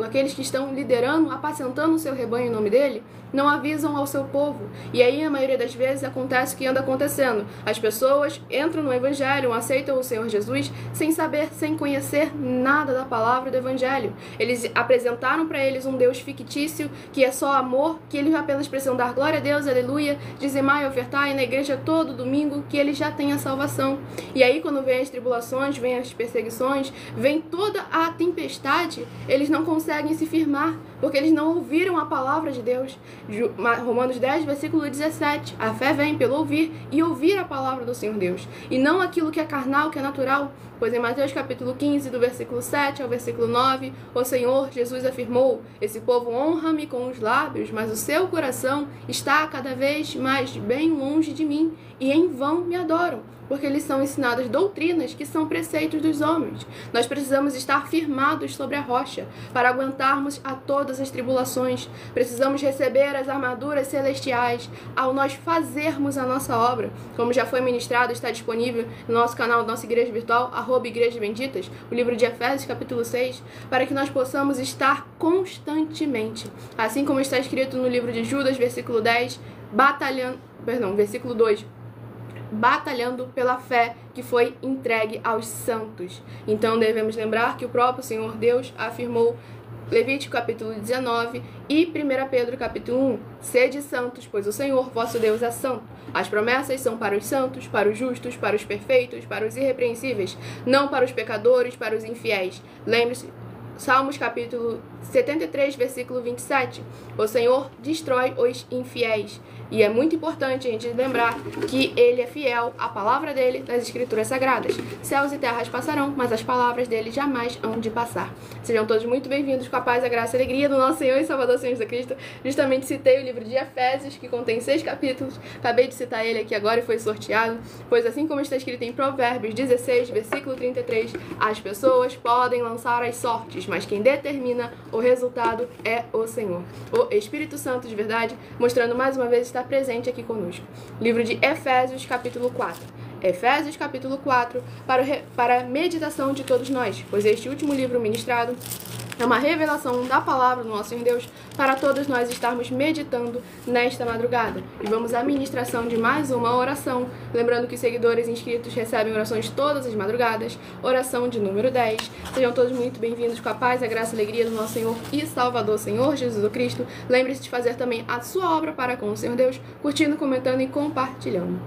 aqueles que estão liderando, apacentando o seu rebanho em nome dele, não avisam ao seu povo? E aí, a maioria das vezes, acontece o que anda acontecendo. As pessoas entram no Evangelho, aceitam o Senhor Jesus, sem saber, sem conhecer nada da palavra do Evangelho. Eles apresentaram para eles um Deus fictício, que é só amor, que eles apenas precisam dar glória a Deus, aleluia, dizimar e ofertar, e na igreja todo domingo, que eles já têm a salvação. E aí, quando vem as tribulações, vem as perseguições, vem toda a tempestade, eles não conseguem se firmar, porque eles não ouviram a palavra de Deus. Romanos 10, versículo 17. A fé vem pelo ouvir e ouvir a palavra do Senhor Deus, e não aquilo que é carnal, que é natural. Pois em Mateus capítulo 15, do versículo 7 ao versículo 9, o Senhor Jesus afirmou: esse povo honra-me com os lábios, mas o seu coração está cada vez mais bem longe de mim, e em vão me adoram, porque eles são ensinadas doutrinas que são preceitos dos homens. Nós precisamos estar firmados sobre a rocha para aguentarmos a todas as tribulações. Precisamos receber as armaduras celestiais ao nós fazermos a nossa obra. Como já foi ministrado, está disponível no nosso canal, nossa igreja virtual, @igrejas benditas, o livro de Efésios, capítulo 6, para que nós possamos estar constantemente, assim como está escrito no livro de Judas, versículo 10, versículo 2, batalhando pela fé que foi entregue aos santos. Então devemos lembrar que o próprio Senhor Deus afirmou, Levítico capítulo 19 e 1 Pedro capítulo 1, sede santos, pois o Senhor vosso Deus é santo. As promessas são para os santos, para os justos, para os perfeitos, para os irrepreensíveis, não para os pecadores, para os infiéis. Lembre-se, Salmos capítulo 73, versículo 27. O Senhor destrói os infiéis. E é muito importante a gente lembrar que ele é fiel à palavra dele nas escrituras sagradas. Céus e terras passarão, mas as palavras dele jamais hão de passar. Sejam todos muito bem-vindos com a paz, a graça e a alegria do nosso Senhor e Salvador Jesus Cristo. Justamente citei o livro de Efésios, que contém 6 capítulos. Acabei de citar ele aqui agora e foi sorteado. Pois assim como está escrito em Provérbios 16, versículo 33, as pessoas podem lançar as sortes, mas quem determina o resultado é o Senhor. O Espírito Santo de verdade, mostrando mais uma vez, está presente aqui conosco. Livro de Efésios, capítulo 4. Efésios, capítulo 4, para a meditação de todos nós, pois este último livro ministrado É uma revelação da palavra do nosso Senhor Deus para todos nós estarmos meditando nesta madrugada. E vamos à ministração de mais uma oração. Lembrando que seguidores inscritos recebem orações todas as madrugadas. Oração de número 10. Sejam todos muito bem-vindos com a paz, a graça e a alegria do nosso Senhor e Salvador, Senhor Jesus Cristo. Lembre-se de fazer também a sua obra para com o Senhor Deus, curtindo, comentando e compartilhando.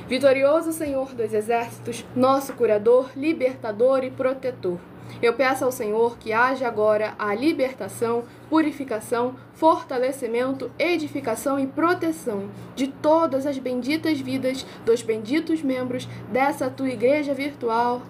Vitorioso Senhor dos exércitos, nosso curador, libertador e protetor. Eu peço ao Senhor que haja agora a libertação, purificação, fortalecimento, edificação e proteção de todas as benditas vidas dos benditos membros dessa tua igreja virtual,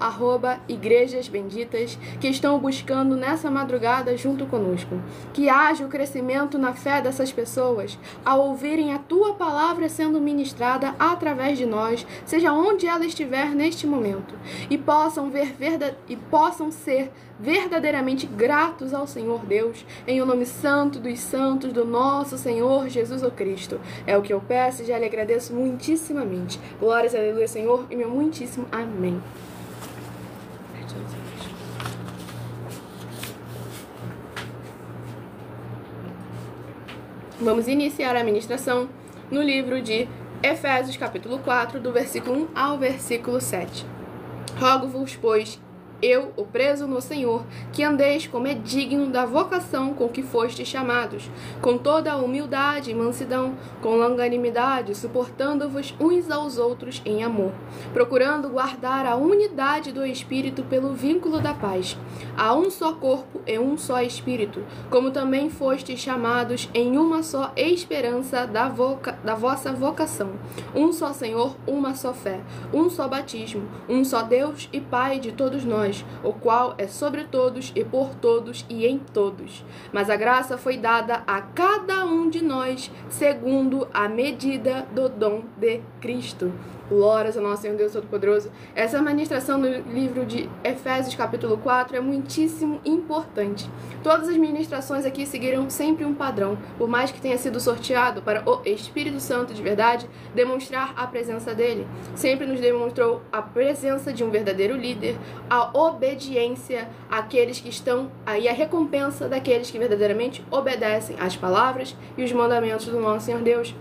@igrejas benditas, que estão buscando nessa madrugada junto conosco. Que haja o crescimento na fé dessas pessoas, ao ouvirem a tua palavra sendo ministrada através de nós, seja onde ela estiver neste momento, e possam ser verdadeiramente gratos ao Senhor Deus, em o nome santo dos santos do nosso Senhor Jesus Cristo. É o que eu peço e já lhe agradeço muitíssimamente. Glórias, aleluia, Senhor, e meu muitíssimo amém. Vamos iniciar a ministração no livro de Efésios, capítulo 4, do versículo 1 ao versículo 7. Rogo-vos, pois, eu, o preso no Senhor, que andeis como é digno da vocação com que fostes chamados, com toda a humildade e mansidão, com longanimidade, suportando-vos uns aos outros em amor, procurando guardar a unidade do Espírito pelo vínculo da paz. Há um só corpo e um só Espírito, como também fostes chamados em uma só esperança da vossa vocação. Um só Senhor, uma só fé, um só batismo, um só Deus e Pai de todos nós, o qual é sobre todos e por todos e em todos. Mas a graça foi dada a cada um de nós segundo a medida do dom de Cristo. Glórias ao nosso Senhor Deus Todo-Poderoso. Essa ministração do livro de Efésios, capítulo 4, é muitíssimo importante. Todas as ministrações aqui seguiram sempre um padrão, por mais que tenha sido sorteado para o Espírito Santo de verdade demonstrar a presença dele. Sempre nos demonstrou a presença de um verdadeiro líder, a obediência àqueles que estão aí, a recompensa daqueles que verdadeiramente obedecem às palavras e os mandamentos do nosso Senhor Deus,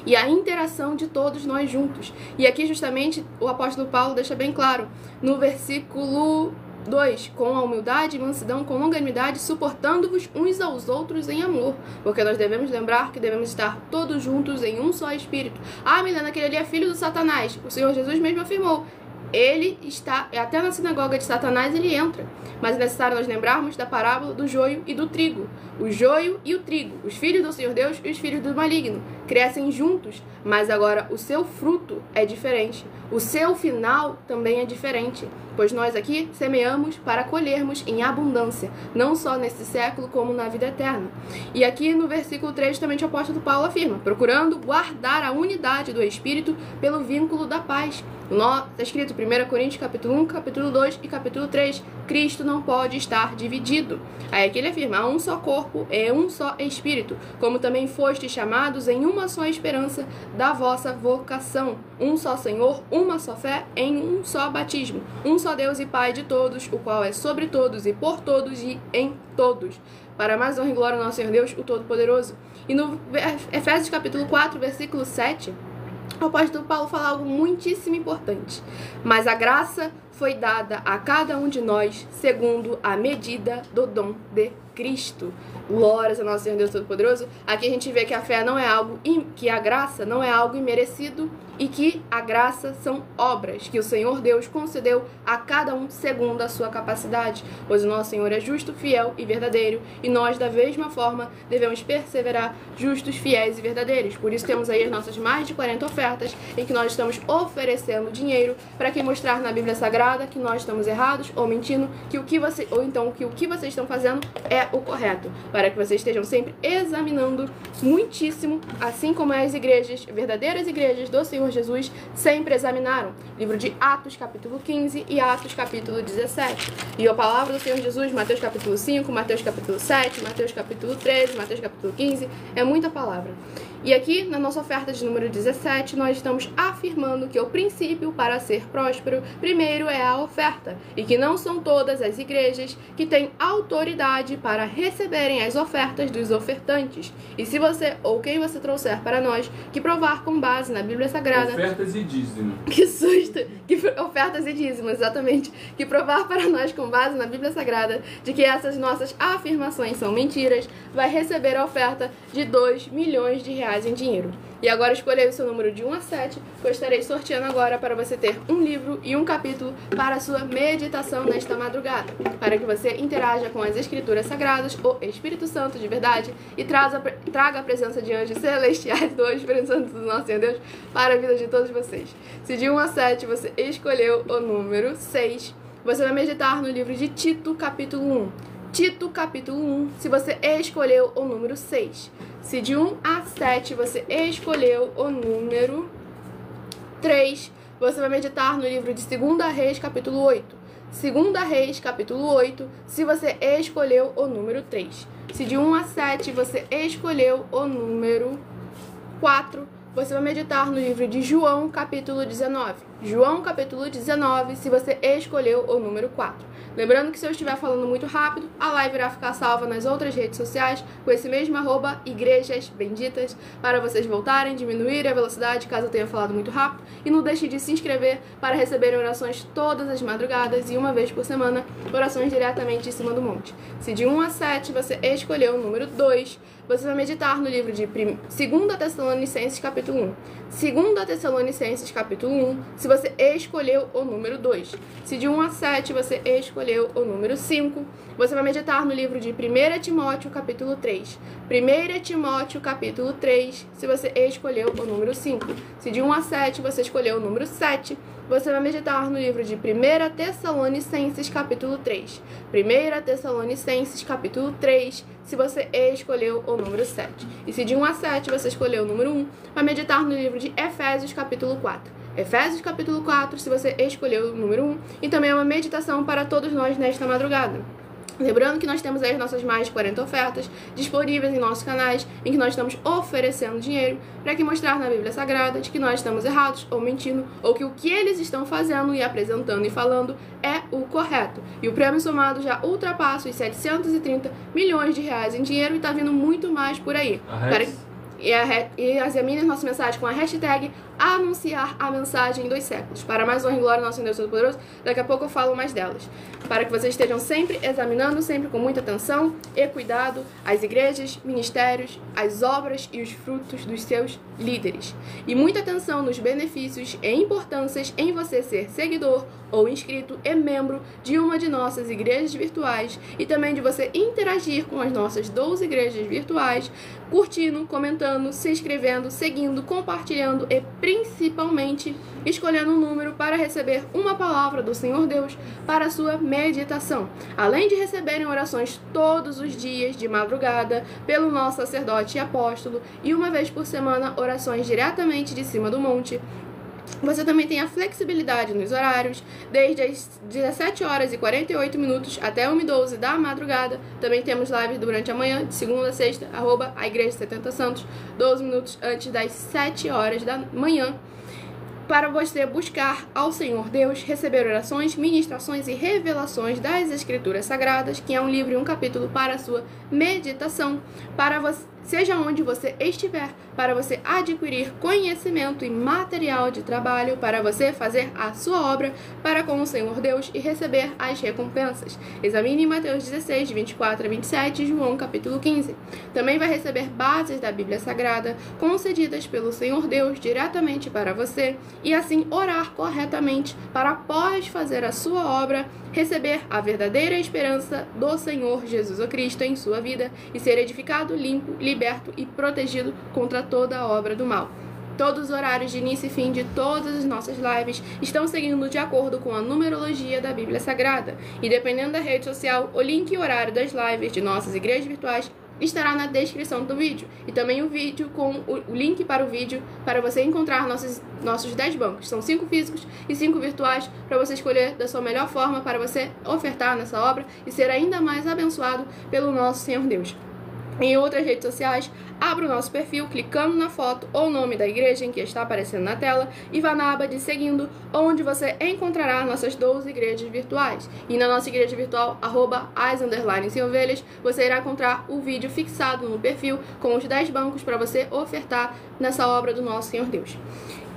e a interação de todos nós juntos. E aqui justamente o apóstolo Paulo deixa bem claro, no versículo 2, com a humildade e mansidão, com longanimidade, suportando-vos uns aos outros em amor, porque nós devemos lembrar que devemos estar todos juntos em um só Espírito. Ah, Milena, aquele ali é filho do Satanás. O Senhor Jesus mesmo afirmou, ele está, até na sinagoga de Satanás ele entra. Mas é necessário nós lembrarmos da parábola do joio e do trigo. O joio e o trigo, os filhos do Senhor Deus e os filhos do maligno, crescem juntos, mas agora o seu fruto é diferente. O seu final também é diferente, pois nós aqui semeamos para colhermos em abundância, não só nesse século como na vida eterna. E aqui no versículo 3 também o apóstolo Paulo afirma, procurando guardar a unidade do Espírito pelo vínculo da paz. Está escrito 1 Coríntios capítulo 1, capítulo 2 e capítulo 3, Cristo não pode estar dividido. Aí aqui ele afirma, há um só corpo e um só Espírito, como também fostes chamados em uma só esperança da vossa vocação. Um só Senhor, uma só fé, em um só batismo. Um só Deus e Pai de todos, o qual é sobre todos e por todos e em todos. Para mais honra e glória ao nosso Senhor Deus, o Todo-Poderoso. E no Efésios capítulo 4, versículo 7, o apóstolo Paulo fala algo muitíssimo importante. Mas a graça foi dada a cada um de nós segundo a medida do dom de Cristo. Glórias ao nosso Senhor Deus Todo-Poderoso. Aqui a gente vê que a fé não é algo, que a graça não é algo imerecido e que a graça são obras que o Senhor Deus concedeu a cada um segundo a sua capacidade, pois o nosso Senhor é justo, fiel e verdadeiro, e nós da mesma forma devemos perseverar justos, fiéis e verdadeiros. Por isso temos aí as nossas mais de 40 ofertas em que nós estamos oferecendo dinheiro para que mostrar na Bíblia Sagrada que nós estamos errados ou mentindo, que o que vocês estão fazendo é o correto, para que vocês estejam sempre examinando muitíssimo, assim como as igrejas, verdadeiras igrejas do Senhor Jesus, sempre examinaram. Livro de Atos, capítulo 15 e Atos, capítulo 17. E a palavra do Senhor Jesus, Mateus, capítulo 5, Mateus, capítulo 7, Mateus, capítulo 13, Mateus, capítulo 15, é muita palavra. E aqui, na nossa oferta de número 17, nós estamos afirmando que o princípio para ser próspero, primeiro é a oferta, e que não são todas as igrejas que têm autoridade para receberem as ofertas dos ofertantes. E se você, ou quem você trouxer para nós, que provar com base na Bíblia Sagrada... Ofertas e dízimos. Que susto! Ofertas e dízimos, exatamente. Que provar para nós com base na Bíblia Sagrada de que essas nossas afirmações são mentiras, vai receber a oferta de 2 milhões de reais em dinheiro. E agora escolhei o seu número de 1 a 7, que eu estarei sorteando agora para você ter um livro e um capítulo para a sua meditação nesta madrugada, para que você interaja com as Escrituras Sagradas, o Espírito Santo de verdade, e traga a presença de anjos celestiais do Espírito Santo do nosso Senhor Deus para a vida de todos vocês. Se de 1 a 7 você escolheu o número 6, você vai meditar no livro de Tito, capítulo 1. Tito, capítulo 1, se você escolheu o número 6. Se de 1 a 7 você escolheu o número 3, você vai meditar no livro de 2 Reis, capítulo 8. 2 Reis, capítulo 8, se você escolheu o número 3. Se de 1 a 7 você escolheu o número 4, você vai meditar no livro de João, capítulo 19. João, capítulo 19, se você escolheu o número 4. Lembrando que se eu estiver falando muito rápido, a live irá ficar salva nas outras redes sociais com esse mesmo @igrejas benditas, para vocês voltarem, diminuir a velocidade caso eu tenha falado muito rápido, e não deixe de se inscrever para receberem orações todas as madrugadas e uma vez por semana, orações diretamente em cima do monte. Se de 1 a 7 você escolheu o número 2, você vai meditar no livro de 2 Tessalonicenses, capítulo 1. 2 Tessalonicenses, capítulo 1, se você escolheu o número 2. Se de 1 a 7 você escolheu o número 5, você vai meditar no livro de 1 Timóteo, capítulo 3. 1 Timóteo, capítulo 3, se você escolheu o número 5. Se de 1 a 7 você escolheu o número 7, você vai meditar no livro de 1 Tessalonicenses, capítulo 3. 1 Tessalonicenses, capítulo 3, se você escolheu o número 7. E se de 1 a 7 você escolheu o número 1, vai meditar no livro de Efésios, capítulo 4. Efésios, capítulo 4, se você escolheu o número 1, e também é uma meditação para todos nós nesta madrugada. Lembrando que nós temos aí as nossas mais de 40 ofertas disponíveis em nossos canais, em que nós estamos oferecendo dinheiro para que mostrar na Bíblia Sagrada de que nós estamos errados ou mentindo, ou que o que eles estão fazendo e apresentando e falando é o correto. E o prêmio somado já ultrapassa os 730 milhões de reais em dinheiro e está vindo muito mais por aí. E examine nossa mensagem com a hashtag anunciar a mensagem dos séculos. Para mais honra e glória ao nosso Deus Todo-Poderoso, daqui a pouco eu falo mais delas. Para que vocês estejam sempre examinando, sempre com muita atenção e cuidado, as igrejas, ministérios, as obras e os frutos dos seus líderes. E muita atenção nos benefícios e importâncias em você ser seguidor ou inscrito e membro de uma de nossas igrejas virtuais, e também de você interagir com as nossas 12 igrejas virtuais, curtindo, comentando, se inscrevendo, seguindo, compartilhando e principalmente escolhendo um número para receber uma palavra do Senhor Deus para a sua meditação, além de receberem orações todos os dias de madrugada pelo nosso sacerdote e apóstolo, e uma vez por semana orações diretamente de cima do monte. Você também tem a flexibilidade nos horários, desde as 17 horas e 48 minutos até 1h12 da madrugada. Também temos lives durante a manhã, de segunda a sexta, @a Igreja 70 Santos, 12 minutos antes das 7 horas da manhã, para você buscar ao Senhor Deus, receber orações, ministrações e revelações das Escrituras Sagradas, que é um livro e um capítulo para a sua meditação, para você, seja onde você estiver, para você adquirir conhecimento e material de trabalho, para você fazer a sua obra para com o Senhor Deus e receber as recompensas. Examine Mateus 16, de 24 a 27 e João capítulo 15. Também vai receber bases da Bíblia Sagrada concedidas pelo Senhor Deus diretamente para você, e assim orar corretamente para, após fazer a sua obra, receber a verdadeira esperança do Senhor Jesus Cristo em sua vida e ser edificado, limpo, liberto e protegido contra toda a obra do mal. Todos os horários de início e fim de todas as nossas lives estão seguindo de acordo com a numerologia da Bíblia Sagrada, e dependendo da rede social, o link e horário das lives de nossas igrejas virtuais estará na descrição do vídeo, e também o vídeo com o link para o vídeo para você encontrar nossos 10 bancos. São 5 físicos e 5 virtuais, para você escolher da sua melhor forma para você ofertar nessa obra e ser ainda mais abençoado pelo nosso Senhor Deus. em outras redes sociais, abra o nosso perfil clicando na foto ou nome da igreja em que está aparecendo na tela e vá na aba de seguindo, onde você encontrará nossas 12 igrejas virtuais. E na nossa igreja virtual, @as_sem-ovelhas, você irá encontrar o vídeo fixado no perfil com os 10 bancos para você ofertar nessa obra do nosso Senhor Deus.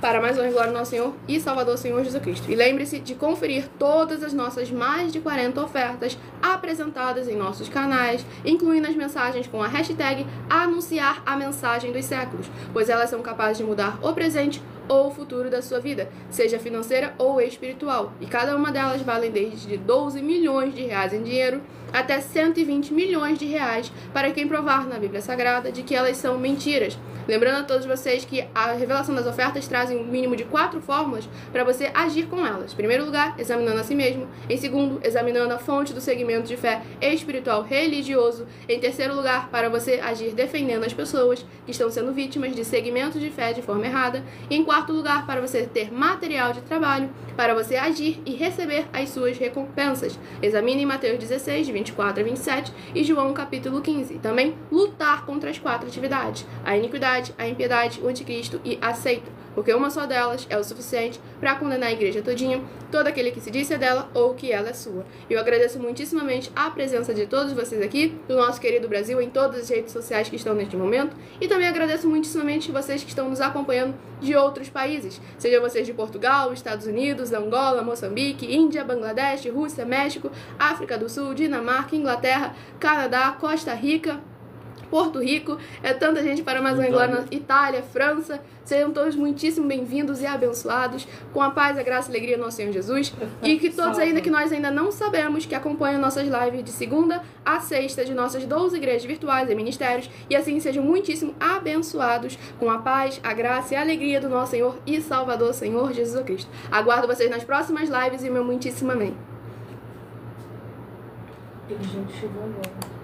Para mais honra e glória do nosso Senhor e Salvador Senhor Jesus Cristo. E lembre-se de conferir todas as nossas mais de 40 ofertas apresentadas em nossos canais, incluindo as mensagens com a hashtag anunciar a mensagem dos séculos, pois elas são capazes de mudar o presente ou o futuro da sua vida, seja financeira ou espiritual. E cada uma delas vale desde 12 milhões de reais em dinheiro até 120 milhões de reais para quem provar na Bíblia Sagrada de que elas são mentiras. Lembrando a todos vocês que a revelação das ofertas trazem um mínimo de 4 fórmulas para você agir com elas. Em primeiro lugar, examinando a si mesmo. Em segundo, examinando a fonte do segmento de fé espiritual religioso. Em terceiro lugar, para você agir defendendo as pessoas que estão sendo vítimas de segmentos de fé de forma errada. E em quarto lugar, para você ter material de trabalho, para você agir e receber as suas recompensas. Examine Mateus 16, de 24 a 27 e João capítulo 15. Também lutar contra as 4 atividades: a iniquidade, a impiedade, o anticristo e a seita, porque uma só delas é o suficiente para condenar a igreja todinha, todo aquele que se disse é dela ou que ela é sua. Eu agradeço muitíssimamente a presença de todos vocês aqui, do nosso querido Brasil, em todas as redes sociais que estão neste momento, e também agradeço muitíssimamente vocês que estão nos acompanhando de outros países, sejam vocês de Portugal, Estados Unidos, Angola, Moçambique, Índia, Bangladesh, Rússia, México, África do Sul, Dinamarca, Inglaterra, Canadá, Costa Rica, Porto Rico, é tanta gente para mais uma glória, Itália, França. Sejam todos muitíssimo bem-vindos e abençoados, com a paz, a graça e a alegria do nosso Senhor Jesus. E que todos ainda que nós ainda não sabemos, que acompanham nossas lives de segunda a sexta de nossas 12 igrejas virtuais e ministérios, e assim sejam muitíssimo abençoados, com a paz, a graça e a alegria do nosso Senhor e Salvador, Senhor Jesus Cristo. Aguardo vocês nas próximas lives e meu muitíssimo amém. A gente chegou agora.